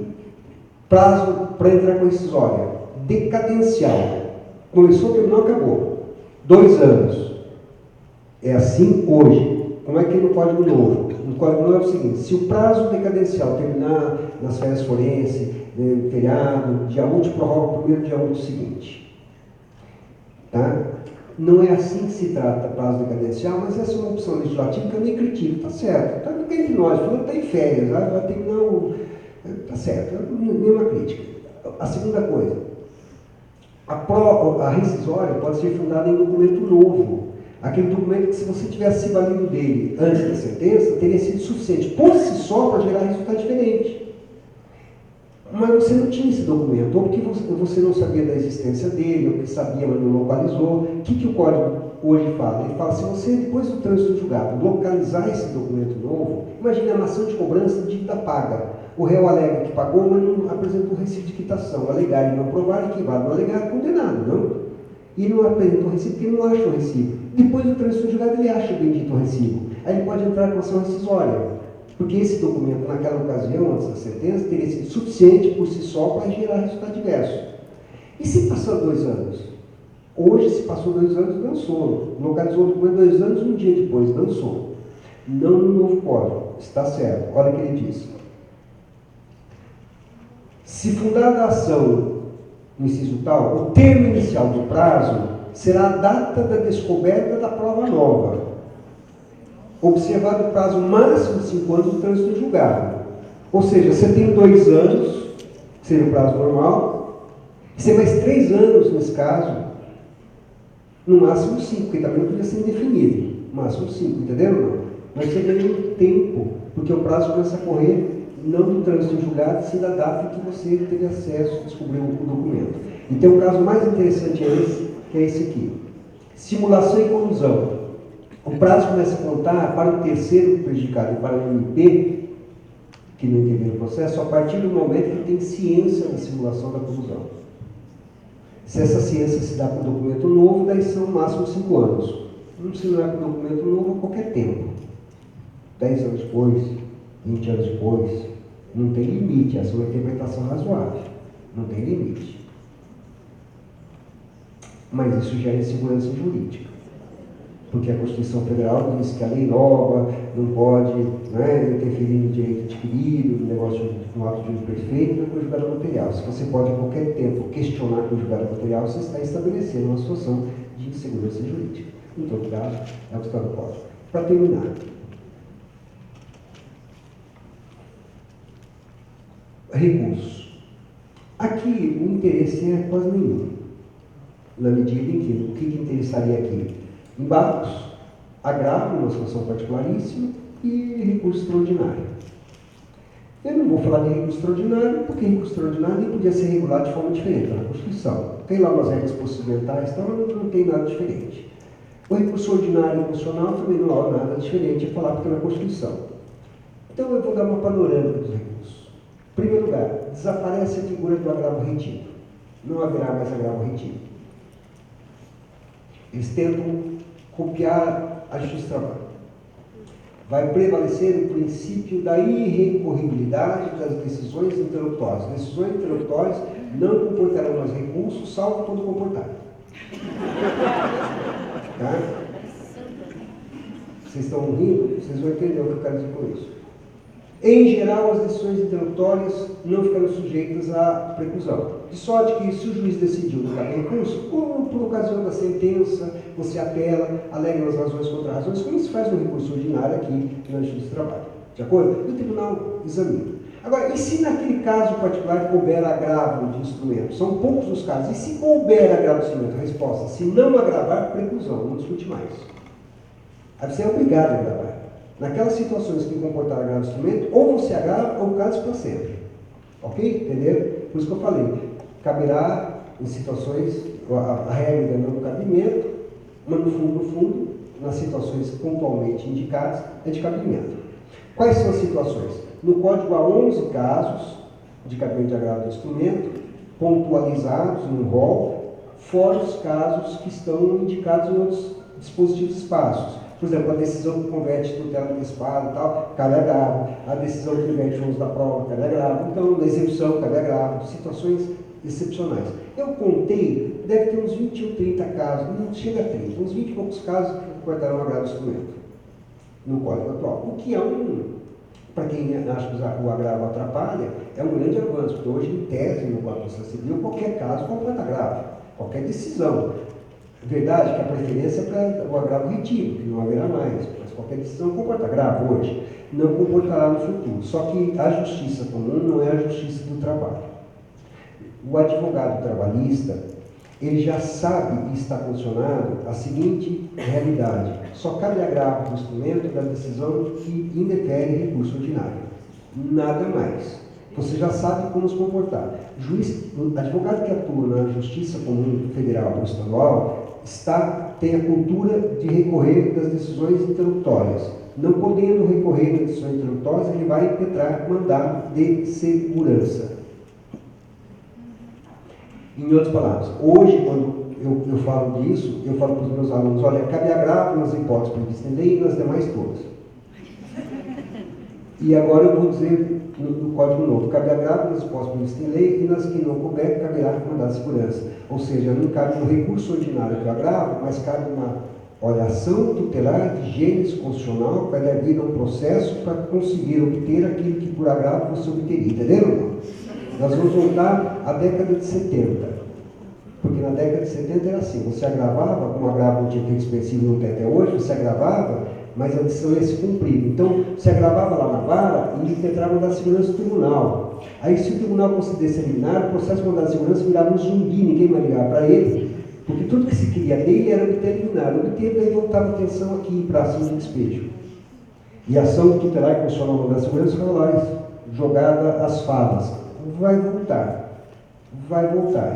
Prazo para entrar com rescisória. Decadencial. Começou, terminou, acabou. 2 anos. É assim hoje. Como é que é no Código Novo? No Código Novo é o seguinte: se o prazo decadencial terminar nas férias forense, feriado, dia útil, prorroga o primeiro dia útil seguinte. Tá? Não é assim que se trata prazo decadencial, mas essa é uma opção legislativa que eu nem critico, tá certo. Está entre nós, falando que está em férias, vai terminar o. Tá certo, nenhuma crítica. A segunda coisa, a rescisória pode ser fundada em documento novo. Aquele documento que, se você tivesse se valido dele antes da sentença, teria sido suficiente por si só para gerar resultado diferente. Mas você não tinha esse documento, ou porque você não sabia da existência dele, ou porque sabia, mas não localizou. O que o Código hoje fala? Ele fala, se você, depois do trânsito julgado, localizar esse documento novo, imagine a ação de cobrança de dívida paga. O réu alega que pagou, mas não apresentou o recibo de quitação. Alegar e não provar, equivale. Não alegar, condenado, não? E não apresentou o recibo porque ele não acha o recibo. Depois do trânsito julgado, ele acha o bendito recibo. Aí ele pode entrar com ação rescisória. Porque esse documento, naquela ocasião, antes da sentença, teria sido suficiente por si só para gerar resultado diverso. E se passou 2 anos? Hoje, se passou 2 anos, dançou. Localizou o documento 2 anos, um dia depois, dançou. Não no novo código. Está certo. Olha o que ele diz. Se fundada a ação, no inciso tal, o termo inicial do prazo será a data da descoberta da prova nova, observado o prazo máximo de 5 anos do trânsito julgado. Ou seja, você tem 2 anos, que seria o prazo normal, você tem mais 3 anos nesse caso, no máximo 5, porque também não podia ser indefinido, no máximo 5, entenderam? Não? Mas você ganha um tempo, porque o prazo começa a correr não do trânsito julgado, sim da data em que você teve acesso, descobriu o documento. Então o caso mais interessante é esse, que é esse aqui. Simulação e colusão. O prazo começa a contar para o terceiro prejudicado e para o MP, que não intervém no processo, a partir do momento que ele tem ciência da simulação da colusão. Se essa ciência se dá com documento novo, daí são no máximo 5 anos. Não se dá com documento novo a qualquer tempo. 10 anos depois, 20 anos depois. Não tem limite, essa é uma interpretação razoável. Não tem limite. Mas isso gera insegurança jurídica. Porque a Constituição Federal diz que a lei nova não pode, né, interferir no direito adquirido, no negócio no ato de uso perfeito, na conjugada material. Se você pode a qualquer tempo questionar a conjugada material, você está estabelecendo uma situação de insegurança jurídica. Em todo caso, é o que está no código. Para terminar, recursos. Aqui o interesse é quase nenhum, na medida em que o que interessaria aqui? Embargos, agravo, uma situação particularíssima, e recurso extraordinário. Eu não vou falar de recurso extraordinário, porque recurso extraordinário podia ser regulado de forma diferente na Constituição. Tem lá umas regras procedimentais, então não tem nada diferente. O recurso ordinário e constitucional também não há nada diferente a falar porque é na Constituição. Então eu vou dar uma panorâmica dos recursos. Em primeiro lugar, desaparece a figura do agravo retido. Não haverá mais agravo retido. Eles tentam copiar a Justiça do Trabalho. vai prevalecer o princípio da irrecorribilidade das decisões interlocutórias. Decisões interlocutórias não comportarão mais recursos, salvo quando comportar. Tá? Vocês estão rindo? Vocês vão entender o que eu quero dizer com isso. Em geral, as decisões interlocutórias não ficarão sujeitas à preclusão. De sorte que, se o juiz decidiu no caso de recurso, ou por ocasião da sentença, você apela, alega as razões contra razões, como se faz no recurso ordinário aqui na Justiça do Trabalho. De acordo? E o tribunal examina. Agora, e se naquele caso particular couber agravo de instrumento? São poucos os casos. E se couber agravo de instrumento? A resposta: se não agravar, preclusão, não discute mais. Aí você é obrigado a agravar. Naquelas situações que comportar agravo de instrumento, ou você agrava ou cala para sempre. Ok? Entenderam? Por isso que eu falei, caberá em situações, a regra não cabimento, mas no fundo, nas situações pontualmente indicadas, é de cabimento. Quais são as situações? No Código há 11 casos de cabimento de agravo de instrumento, pontualizados num rol, fora os casos que estão indicados em outros dispositivos espaços. Por exemplo, a decisão que converte tutela antecipada e tal, cabe agravo. A decisão que converte uso da prova, cabe agravo. Então, na execução, cabe agravo. Situações excepcionais. Eu contei, deve ter uns 20 ou 30 casos, não chega a 30, uns 20 e poucos casos que comportarão agravo de instrumento no Código atual. O que é para quem acha que o agravo atrapalha, é um grande avanço, porque hoje, em tese, no Código de Processo Civil, qualquer caso comporta agravo, qualquer decisão. É verdade que a preferência é para o agravo retido, que não haverá mais, mas qualquer decisão comporta agravo hoje, não comportará no futuro. Só que a justiça comum não é a justiça do trabalho. O advogado trabalhista, ele já sabe e está condicionado à seguinte realidade: só cabe agravo do instrumento da decisão que indefere recurso ordinário. Nada mais. Você já sabe como se comportar. O advogado que atua na Justiça Comum Federal ou Estadual tem a cultura de recorrer das decisões interlocutórias. Não podendo recorrer das decisões interlocutórias, ele vai impetrar mandado de segurança. Em outras palavras, hoje, quando eu falo disso, eu falo para os meus alunos: olha, cabe agravo nas hipóteses previstas em lei e nas demais todas. E agora eu vou dizer no Código Novo: cabe agravo nas hipóteses previstas em lei e nas que não couber, caberá mandado de segurança. Ou seja, não cabe no recurso ordinário do agravo, mas cabe uma ação tutelar de gênese constitucional que vai dar vida a um processo para conseguir obter aquilo que por agravo você obteria. Entenderam? Nós vamos voltar à década de 70. Porque na década de 70 era assim: você agravava, como o agravo não tinha efeito expressivo e não tem até hoje, você agravava, mas a decisão ia se cumprir. Então, se agravava lá na vara e entrava mandado de segurança do tribunal. Aí, se o tribunal considerasse eliminar, o processo de mandado de segurança virava um zumbi, ninguém mais ligava para ele, porque tudo que se queria dele era obter eliminar. Obter, daí voltava a atenção aqui para a ação de despejo. E a ação tutelar que funciona no mandado de segurança foi lá jogada às falas. Vai voltar.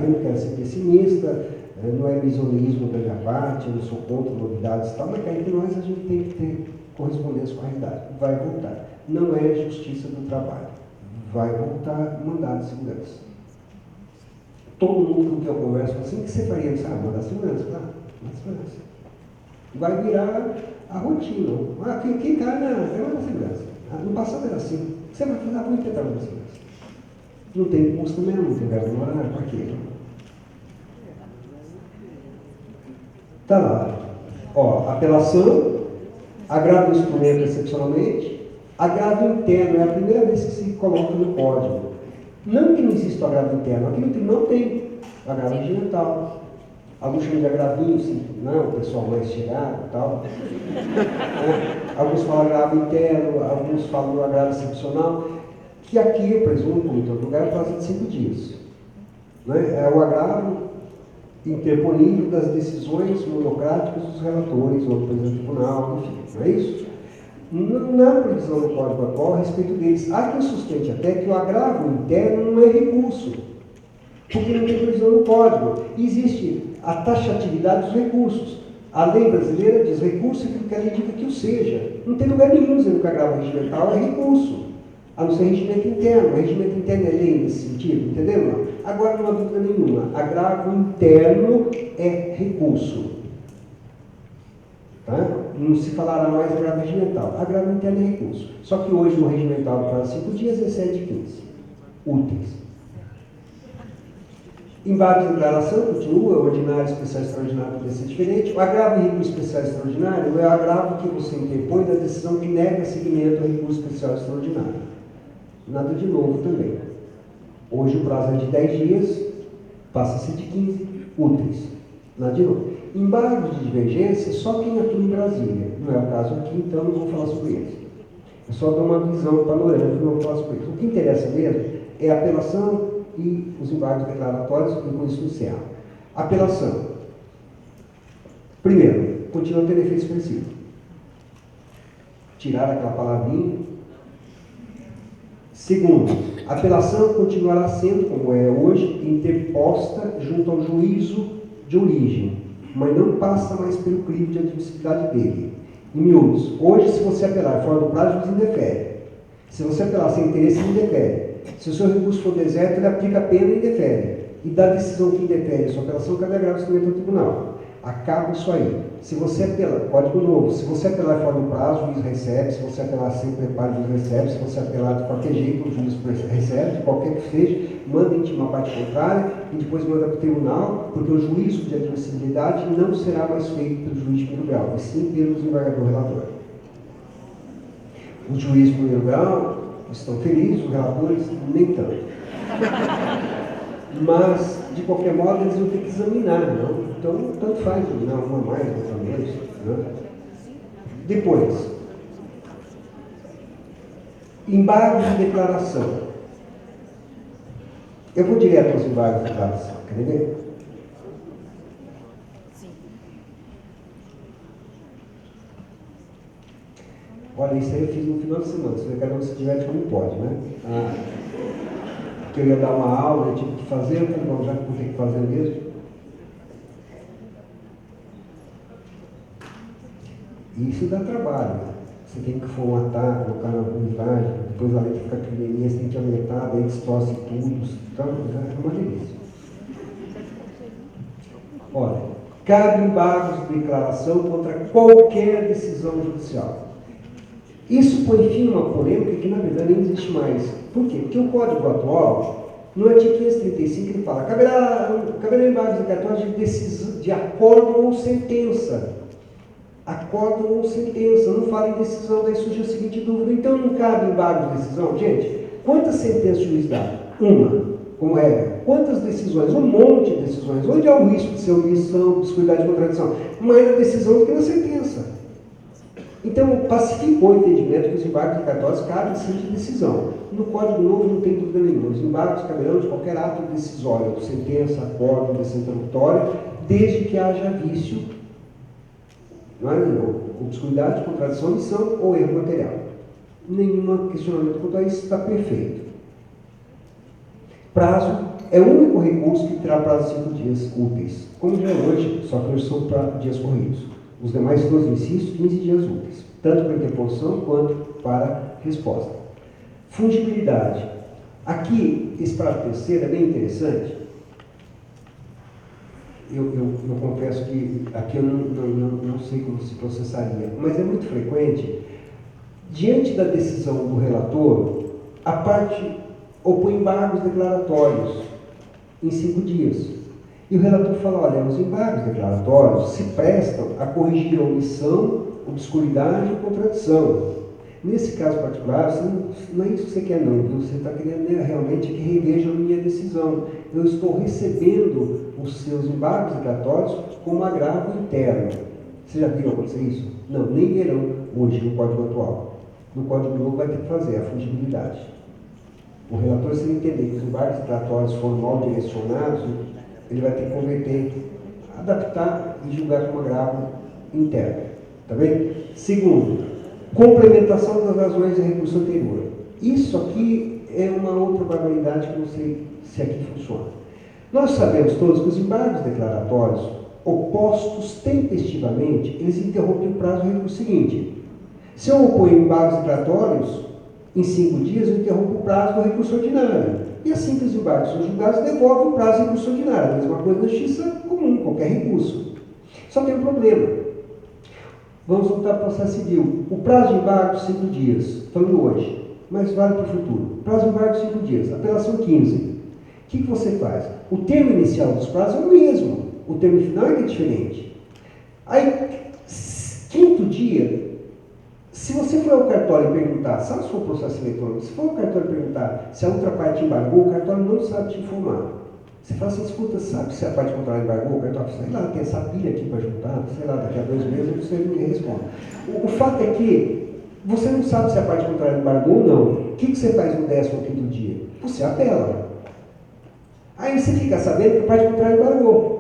Eu não quero ser pessimista, não é misonismo da minha parte, eu não sou contra novidades e tal, mas entre nós a gente tem que ter correspondência com a realidade. Vai voltar. Não é justiça do trabalho. Vai voltar mandado de segurança. Todo mundo com quem eu converso assim: o que você faria? Mandado de segurança, claro. Mandado de segurança. Vai virar a rotina. Quem cai é mandado de segurança. No passado era assim. O que você vai fazer? Muito tempo mandado de segurança. Não tem custo mesmo, não tem lugar de morar, para quê? Está lá. Ó, apelação, agravo do instrumento excepcionalmente, agravo interno, é a primeira vez que se coloca no código. Não que não exista o agravo interno, aqui no tribunal tem agravo regimental. Alguns chamam de agravinho, sim, não, o pessoal mais chegado e tal. Alguns falam agravo interno, alguns falam do agravo excepcional, que aqui, eu presumo, como em todo lugar, é prazo de 5 dias. Né? É o agravo interponível das decisões monocráticas dos relatores ou do presidente do tribunal, enfim, não é isso? Não há previsão no Código atual a respeito deles. Há quem sustente até que o agravo interno não é recurso, porque não tem previsão no Código. Existe a taxatividade dos recursos. A lei brasileira diz recurso e que a lei diga que o seja. Não tem lugar nenhum dizendo que o agravo regimental é recurso, a não ser regimento interno. O regimento interno é lei nesse sentido, entendeu? Agora, não há dúvida nenhuma, agravo interno é recurso. Tá? Não se falará mais agravo regimental. Agravo interno é recurso. Só que hoje no regimental do prazo de 5 dias excede 15 úteis. Embargo de declaração continua, ordinário, especial, extraordinário poderia ser diferente. O agravo em recurso especial extraordinário é o agravo que você interpõe da decisão que nega seguimento ao recurso especial extraordinário. Nada de novo também. Hoje o prazo é de 10 dias, passa a ser de 15 úteis. Nada de novo. Embargos de divergência, só quem atua em Brasília. Não é o caso aqui, então não vou falar sobre eles. Eu só dou uma visão panorâmica, não vou falar sobre eles. O que interessa mesmo é a apelação e os embargos declaratórios, e com isso encerro. Apelação. Primeiro, continua tendo efeito expressivo. Tirar aquela palavrinha. Segundo, a apelação continuará sendo, como é hoje, interposta junto ao juízo de origem, mas não passa mais pelo crivo de admissibilidade dele. Em miúdos, hoje, se você apelar fora do prazo, o juiz indefere. Se você apelar sem interesse, ele indefere. Se o seu recurso for deserto, ele aplica a pena e indefere. E da decisão que indefere a sua apelação, cabe agravo instrumento ao tribunal. Acaba isso aí. Se você apelar, código novo, se você apelar fora do prazo, o juiz recebe. Se você apelar sem preparo, o juiz recebe. Se você apelar de qualquer jeito, o juiz recebe, de qualquer que seja, manda intimar a parte contrária e depois manda para o tribunal, porque o juízo de admissibilidade não será mais feito pelo juiz de primeiro grau, e sim pelo desembargador relator. Os juízes de primeiro grau estão felizes, os relatores nem tanto. Mas, de qualquer modo, eles vão ter que examinar, não? Então, tanto faz, não, uma mais, outra menos. Não? Depois, embargos de declaração. Eu vou direto aos embargos de declaração, quer ver? Sim. Olha, isso aí eu fiz no final de semana, se cada um se diverte como pode, né? Porque eu ia dar uma aula, eu tive que fazer, eu falei, bom, já que vou ter que fazer mesmo. E isso dá trabalho, né? Você tem que formatar, colocar na comunidade, depois a letra fica pequenininha, você tem que aumentar, daí distorce tudo, então é uma delícia. Olha, cabe embargos de declaração contra qualquer decisão judicial. Isso põe fim a uma polêmica que, na verdade, nem existe mais. Por quê? Porque o Código atual, no artigo 535, ele fala caberá embargos declaratórios de acordo ou sentença. Acordo ou sentença, não fala em decisão, daí surge a seguinte dúvida, então não cabe embargo de decisão? Gente, quantas sentenças o juiz dá? Uma, como regra. Quantas decisões? Um monte de decisões. Onde há o risco de ser omissão, descuidado de contradição? Mais na decisão do que na sentença. Então, pacificou o entendimento que os embargos declaratórios cabem sim de decisão. No Código Novo não tem dúvida nenhuma. Os embargos caberão de qualquer ato decisório, sentença, acordo, decisão introdutória, desde que haja vício, não é? Ou descuidado de contradição, omissão ou erro material. Nenhum questionamento quanto a isso, está perfeito. Prazo é o único recurso que terá prazo de 5 dias úteis, como já é hoje, só que hoje são dias corridos. Os demais todos, insisto, 15 dias úteis, tanto para interposição quanto para resposta. Fungibilidade. Aqui, esse parágrafo terceiro é bem interessante. Eu confesso que aqui eu não sei como se processaria, mas é muito frequente, diante da decisão do relator, a parte opõe embargos declaratórios em 5 dias. E o relator fala, olha, os embargos declaratórios se prestam a corrigir a omissão, obscuridade e contradição. Nesse caso particular, não é isso que você quer não, viu? Você está querendo realmente que reveja a minha decisão. Eu estou recebendo os seus embargos declaratórios como agravo interno. Você já viu acontecer isso? Não, nem verão hoje no Código atual. No Código Novo vai ter que fazer a fungibilidade. O relator, se ele entender que os embargos declaratórios foram mal direcionados, ele vai ter que converter, adaptar e julgar como agravo interno. Tá bem? Segundo, complementação das razões de recurso anterior. Isso aqui é uma outra barbaridade que eu não sei se aqui funciona. Nós sabemos todos que os embargos declaratórios, opostos tempestivamente, eles interrompem o prazo do recurso seguinte. Se eu oponho embargos declaratórios, em 5 dias eu interrompo o prazo do recurso ordinário. E assim que os embargos são julgados, devolve o prazo do recurso ordinário. A mesma coisa na justiça comum, qualquer recurso. Só tem um problema. Vamos voltar para o processo civil. O prazo de embargo, 5 dias. Falando hoje, mas vale para o futuro. Prazo de embargo, 5 dias. Apelação, 15. O que você faz? O termo inicial dos prazos é o mesmo. O termo final é que é diferente. Aí, quinto dia, se você for ao cartório e perguntar, sabe se for processo eletrônico, se for ao cartório e perguntar se a outra parte embargou, o cartório não sabe te informar. Você fala assim, escuta, sabe se a parte contrária embargou? O cartório fala, sei lá, tem essa pilha aqui para juntar, sei lá, daqui a 2 meses você me responde. O fato é que você não sabe se a parte contrária embargou ou não. O que você faz no 15º dia? Você apela. Aí você fica sabendo que a parte contrária embargou.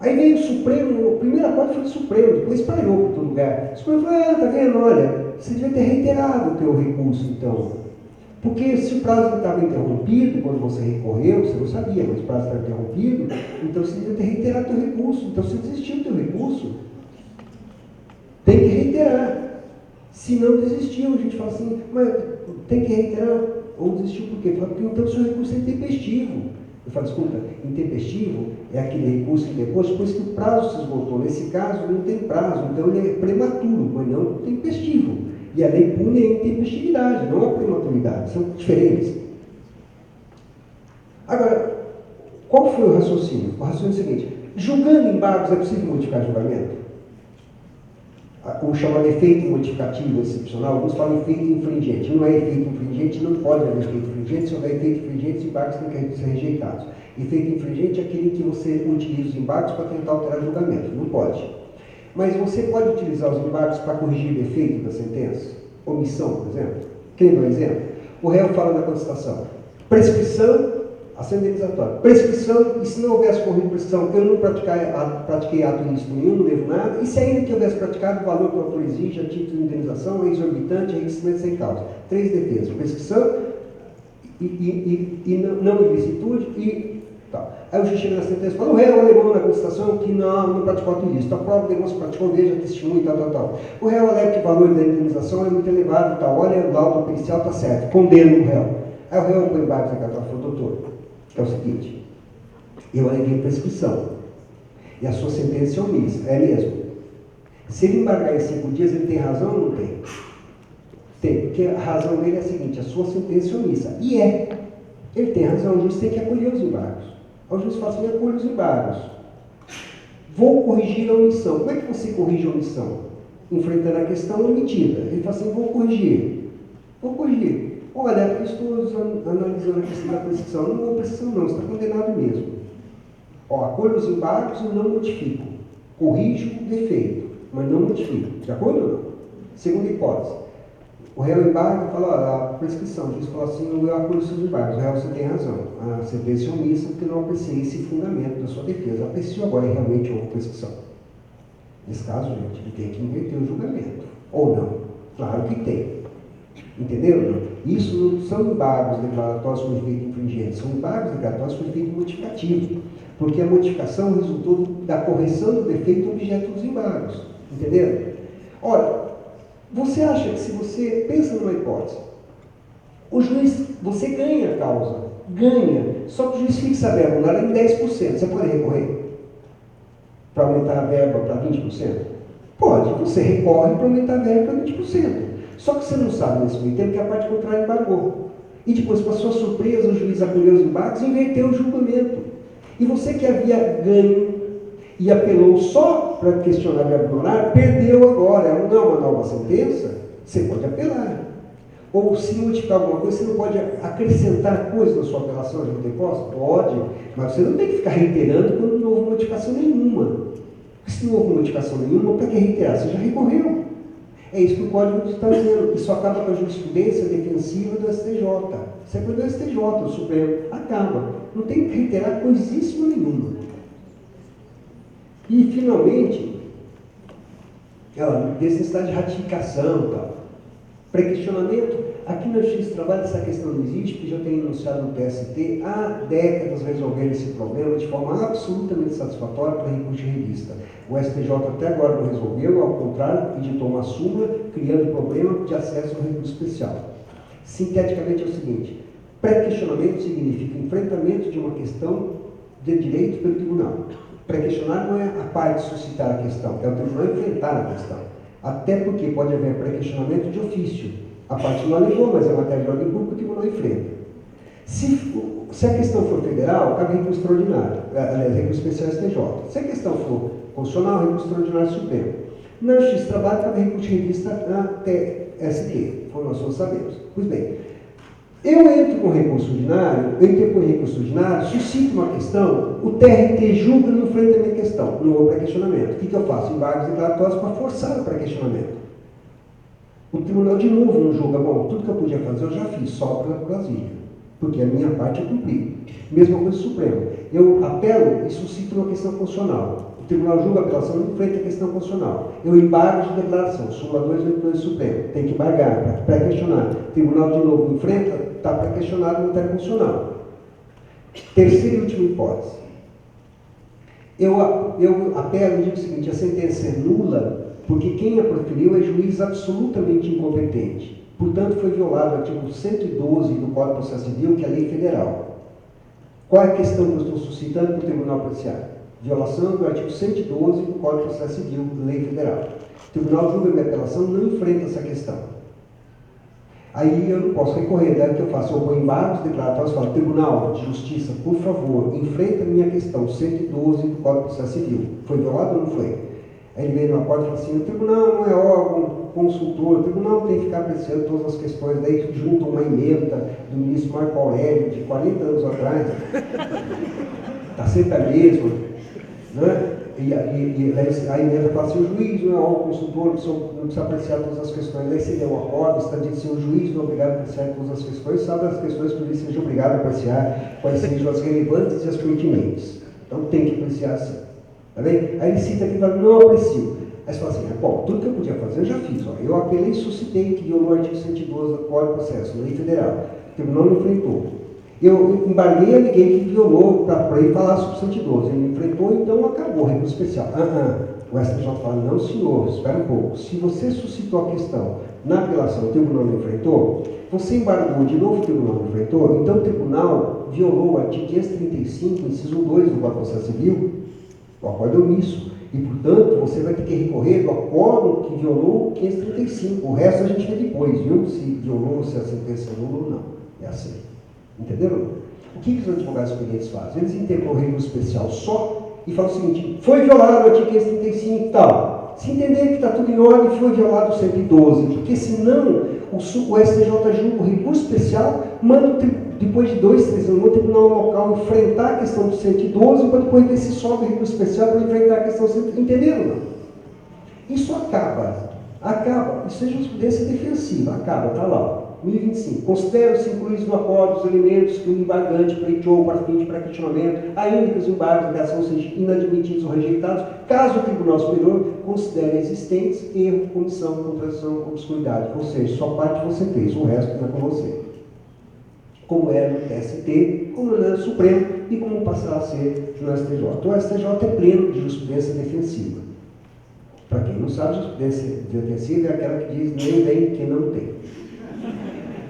Aí veio o Supremo, a primeira parte foi do Supremo, depois espalhou para todo lugar. O Supremo falou, tá vendo, olha, você devia ter reiterado o teu recurso, então. Porque se o prazo estava interrompido, quando você recorreu, você não sabia, mas o prazo estava interrompido, então você devia ter reiterado o teu recurso. Então você desistiu do teu recurso, tem que reiterar. Se não desistiu, a gente fala assim, mas tem que reiterar. Ou desistiu por quê? Porque então o seu recurso é intempestivo. Eu falo, escuta, intempestivo é aquele recurso que depois que o prazo se esgotou. Nesse caso, não tem prazo, então ele é prematuro, mas não intempestivo. E a lei pune a intempestividade, não a prematuridade, são diferentes. Agora, qual foi o raciocínio? O raciocínio é o seguinte, julgando embargos é possível modificar julgamento? O chamado efeito modificativo excepcional, alguns falam efeito infringente. Não é efeito infringente, não pode haver efeito infringente. Se houver efeito infringente, os embargos têm que ser rejeitados. Efeito infringente é aquele que você utiliza os embargos para tentar alterar o julgamento. Não pode. Mas você pode utilizar os embargos para corrigir o efeito da sentença? Omissão, por exemplo. Quer ver um exemplo? O réu fala na contestação. Prescrição, ação indenizatória. Prescrição, e se não houvesse corrido prescrição, eu não pratiquei ato ilícito nenhum, não devo nada, e se ainda que eu houvesse praticado, o valor que o autor exige a título de indenização é exorbitante, é enriquecimento sem causa. 3 defesas, prescrição e não ilicitude e tal. Aí o juiz chega na sentença e fala, o réu alegou na contestação que não praticou ato ilícito. A prova demonstra que praticou, veja, testemunho e tal. O réu alega que o valor da indenização é muito elevado e tal. Olha, o laudo pericial está certo, condena o réu. Aí o réu põe embargo na carta e fala, doutor, é o seguinte, eu aleguei prescrição e a sua sentença é omissa, é mesmo. Se ele embargar em 5 dias, ele tem razão ou não tem? Tem, porque a razão dele é a seguinte, a sua sentença é omissa. E é. Ele tem razão, o juiz tem que acolher os embargos. Aí o juiz fala assim, acolhe os embargos. Vou corrigir a omissão. Como é que você corrige a omissão? Enfrentando a questão omitida. Ele fala assim, vou corrigir. Olha, eu estou analisando a questão da prescrição. Não vou prescrição não, você está condenado mesmo. Acolho os embargos e não modifico. Corrijo o defeito, mas não modifico. De acordo ou não? Segunda hipótese. O réu embarga e fala, a prescrição. O juiz fala assim, eu acolho os seus embargos. O réu, você tem razão. A sentença é omissa porque não apreciei esse fundamento da sua defesa. Apreciou agora e realmente houve prescrição. Nesse caso, gente, ele tem que inverter o julgamento. Ou não? Claro que tem. Entenderam? Isso não são embargos declaratórios com efeito infringente, são embargos declaratórios com efeito modificativo, porque a modificação resultou da correção do defeito objeto dos embargos. Entenderam? Ora, você acha que se você pensa numa hipótese, o juiz, você ganha a causa, só que o juiz fixa a verba na lei em 10%, você pode recorrer para aumentar a verba para 20%? Pode, você recorre para aumentar a verba para 20%. Só que você não sabe nesse meio tempo que a parte contrária embargou. E depois, para sua surpresa, o juiz acolheu os embargos e inverteu o julgamento. E você que havia ganho e apelou só para questionar a verba do horário, perdeu agora. Não é uma nova sentença, você pode apelar. Ou se modificar alguma coisa, você não pode acrescentar coisas na sua apelação de depósito? Pode, mas você não tem que ficar reiterando quando não houve modificação nenhuma. Se não houve modificação nenhuma, para que reiterar? Você já recorreu. É isso que o Código está dizendo. Isso acaba com a jurisprudência defensiva do STJ. Isso é coisa do STJ, o Supremo. Acaba. Não tem que reiterar coisíssima nenhuma. E, finalmente, necessidade de ratificação e tal. Pré-questionamento. Aqui na Justiça do Trabalho essa questão não existe, porque já tem enunciado no TST há décadas resolvendo esse problema de forma absolutamente satisfatória para recurso de revista. O STJ até agora não resolveu, ao contrário, editou uma súmula criando problema de acesso ao recurso especial. Sinteticamente é o seguinte, pré-questionamento significa enfrentamento de uma questão de direito pelo tribunal. Pré-questionário não é a parte suscitar a questão, é o tribunal enfrentar a questão. Até porque pode haver pré-questionamento de ofício. A parte não alegou, mas é matéria de ordem pública, o tribunal enfrenta. Se a questão for federal, cabe recurso extraordinário, aliás, recurso especial STJ. Se a questão for constitucional, recurso extraordinário Supremo. Na Justiça do Trabalho, cabe recurso de revista TST, como nós todos sabemos. Pois bem, eu entro com recurso ordinário, suscito uma questão, o TRT julga no enfrenta a minha questão, no pré-questionamento. O que eu faço? Embargos declaratórios para forçar o pré-questionamento. O tribunal de novo não julga, bom, tudo que eu podia fazer eu já fiz, só para Brasília, porque a minha parte é cumprir. Mesma coisa do Supremo. Eu apelo e suscito uma questão constitucional. O tribunal julga a apelação e enfrenta a questão constitucional. Eu embargo de declaração, súmula 282 do Supremo, tem que embargar, para questionar. O tribunal de novo enfrenta, está para questionar no matéria constitucional. Terceira e última hipótese. Eu apelo e digo o seguinte, a sentença é nula, porque quem a proferiu é juiz absolutamente incompetente. Portanto, foi violado o artigo 112 do Código de Processo Civil, que é a lei federal. Qual é a questão que eu estou suscitando para o Tribunal Judiciário? Violação do artigo 112 do Código de Processo Civil, lei federal. O Tribunal julga minha apelação, não enfrenta essa questão. Aí eu não posso recorrer, daí que eu faço, eu ponho embargos declaratórios e falo, Tribunal de Justiça, por favor, enfrenta a minha questão 112 do Código de Processo Civil. Foi violado ou não foi? Aí ele veio na porta e fala assim, o tribunal não é órgão consultor, o tribunal tem que ficar apreciando todas as questões, daí junta uma emenda do ministro Marco Aurélio, de 40 anos atrás, está sempre a mesma, né? E a emenda fala assim, o juiz não é órgão consultor, não precisa apreciar todas as questões, aí você deu uma ordem, está dizendo assim, o juiz não é obrigado a apreciar todas as questões, sabe as questões que o juiz seja obrigado a apreciar, quais sejam as relevantes e as pertinentes. Então tem que apreciar assim. Tá bem? Aí ele cita aqui e fala, não aprecio. Aí você fala assim, bom, tudo que eu podia fazer eu já fiz. Ó. Eu apelei e suscitei que violou o artigo 112 do Código de Processo, lei federal. O tribunal não enfrentou. Eu embarguei a ninguém que violou para ir falar sobre o 112. Ele enfrentou, então acabou, recurso especial. O STJ fala, não senhor, espera um pouco. Se você suscitou a questão na apelação, o tribunal não enfrentou, você embargou de novo, o tribunal não enfrentou, então o tribunal violou o artigo 535, inciso 2 do Código de Processo Civil, o acordo omisso. E, portanto, você vai ter que recorrer do acordo que violou o 535. O resto a gente vê depois, viu? Se violou, se a sentença é nula ou não. É assim. Entenderam? O que os advogados experientes fazem? Eles interpõem um recurso especial só e falam o seguinte, foi violado o artigo 535 e tal. Se entender que está tudo em ordem, foi violado o 112, porque senão o STJ julga o recurso especial, manda depois de 2, 3 anos, o tribunal local enfrentar a questão do 112 para depois ver se sobe o recurso especial para enfrentar a questão do 112. Entenderam? Não? Isso acaba. Isso é jurisprudência defensiva, acaba, está lá. 1025. Consideram-se incluídos no acordo os elementos que o embargante pleiteou para fim de pré-questionamento, ainda que os embargos de ação sejam inadmitidos ou rejeitados, caso o Tribunal Superior considere existentes erro, comissão, contradição, obscuridade. Ou seja, só parte você fez, o resto não é com você. Como era no TST, como era no Supremo e como passará a ser no STJ. O STJ é pleno de jurisprudência defensiva. Para quem não sabe, jurisprudência defensiva é aquela que diz nem tem quem não tem.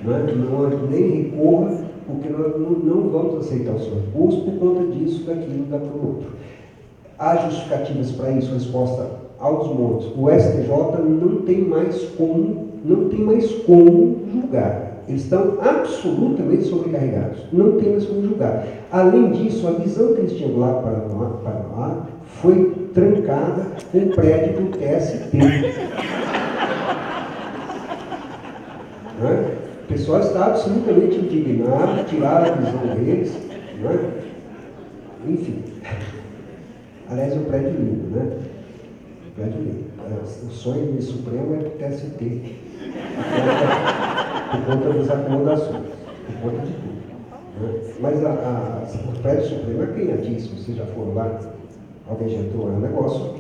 Não, nem recorra, porque nós não vamos aceitar o seu recurso por conta disso, daquilo, daquilo outro. Há justificativas para isso, resposta aos montes. O STJ não tem mais como julgar. Eles estão absolutamente sobrecarregados. Não tem mais como julgar. Além disso, a visão que eles tinham lá para lá foi trancada com o prédio do TST. O pessoal está absolutamente indignado, tiraram a visão deles. Enfim. Aliás, é um prédio lindo, né? Prédio lindo. O sonho do Supremo é do TST. Por conta das acomodações, por conta de tudo. Mas o prédio Supremo é canhadíssimo, vocês já foram lá, alguém já entrou, é um negócio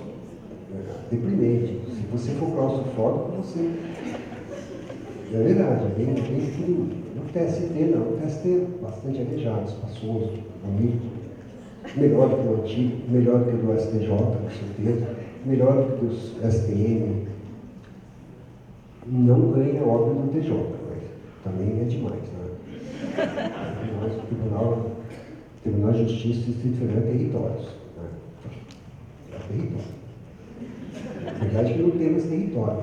deprimente. Se você for claustrofóbico, você... É verdade, é bem pequenininho. No TST não, o TST é bastante arejado, espaçoso, bonito, melhor do que o antigo, melhor do que o do STJ, com certeza, melhor do que os STM. Não ganha óbvio do TJ, mas também é demais, né? Mas o Tribunal de Justiça e Distrito Federal é territórios. Né? território. Na verdade, que não tem mais território.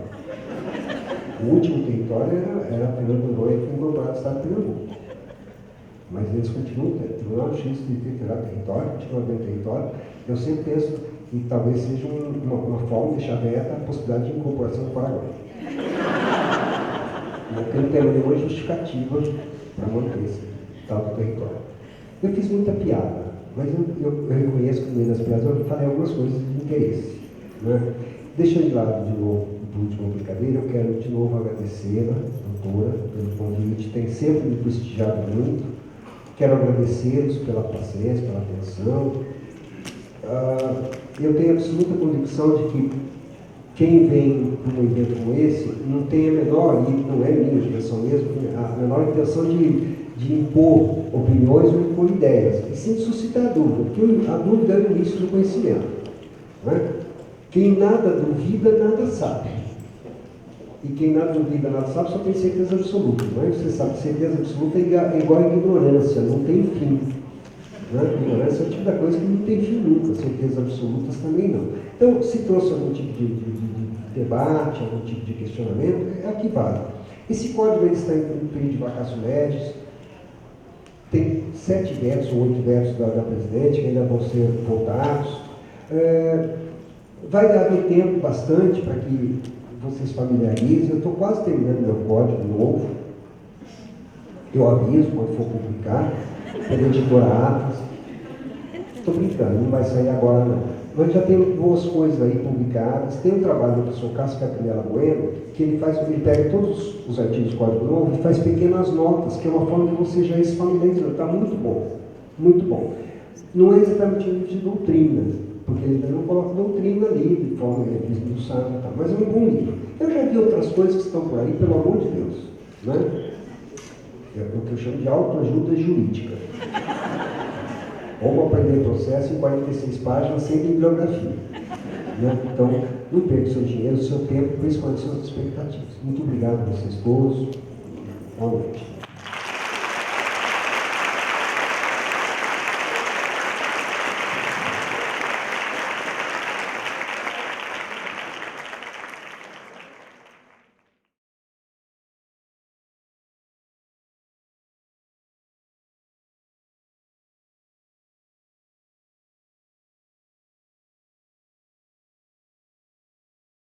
O último território era Fernando de Noronha, que foi incorporado ao Estado de Pernambuco. Mas eles continuam, o Tribunal de Justiça de terá território, continua havendo território. Eu sempre penso que talvez seja uma forma de deixar aberta a possibilidade de incorporação do Paraguai. Porque não tem nenhuma justificativa para manter esse tal do território. Eu fiz muita piada, mas eu reconheço que no meio das piadas eu falei algumas coisas de interesse. Né? Deixando de lado de novo a última brincadeira, eu quero de novo agradecê-la, doutora, pelo convite, tem sempre me prestigiado muito. Quero agradecê-los pela paciência, pela atenção. Eu tenho absoluta convicção de que quem vem para um evento como esse não tem a menor, e não é minha intenção mesmo, a menor intenção de impor opiniões ou impor ideias, e sim de suscitar dúvida, porque a dúvida é o início do conhecimento. Né? Quem nada duvida, nada sabe. E quem nada duvida, nada sabe, só tem certeza absoluta. Não é? Você sabe, certeza absoluta é igual a ignorância, não tem fim. Né? Ignorância é o tipo da coisa que não tem fim nunca, certezas absolutas também não. Então, se trouxe algum tipo de debate, algum tipo de questionamento, é aqui vale. Esse código ele está em período de vacatio legis, tem 7 vetos ou 8 vetos da presidente que ainda vão ser votados. Vai haver tempo bastante para que vocês familiarizem. Eu estou quase terminando meu código novo. Eu aviso quando for publicar, pela editora Atlas. Estou brincando, não vai sair agora não. Mas já tem boas coisas aí publicadas. Tem um trabalho do professor Cássio Capinella Bueno, que ele pega todos os artigos do Código Novo e faz pequenas notas, que é uma forma de você já ir se familiarizando. Está muito bom, muito bom. Não é exatamente um livro de doutrina, porque ele ainda não coloca doutrina ali, de forma do santo, tá? Mas é um bom livro. Eu já vi outras coisas que estão por aí, pelo amor de Deus. Né? É o que eu chamo de autoajuda jurídica. Como aprender processo em 46 páginas sem bibliografia. Né? Então, não perca o seu dinheiro, o seu tempo, principalmente suas expectativas. Muito obrigado a vocês todos. Boa noite.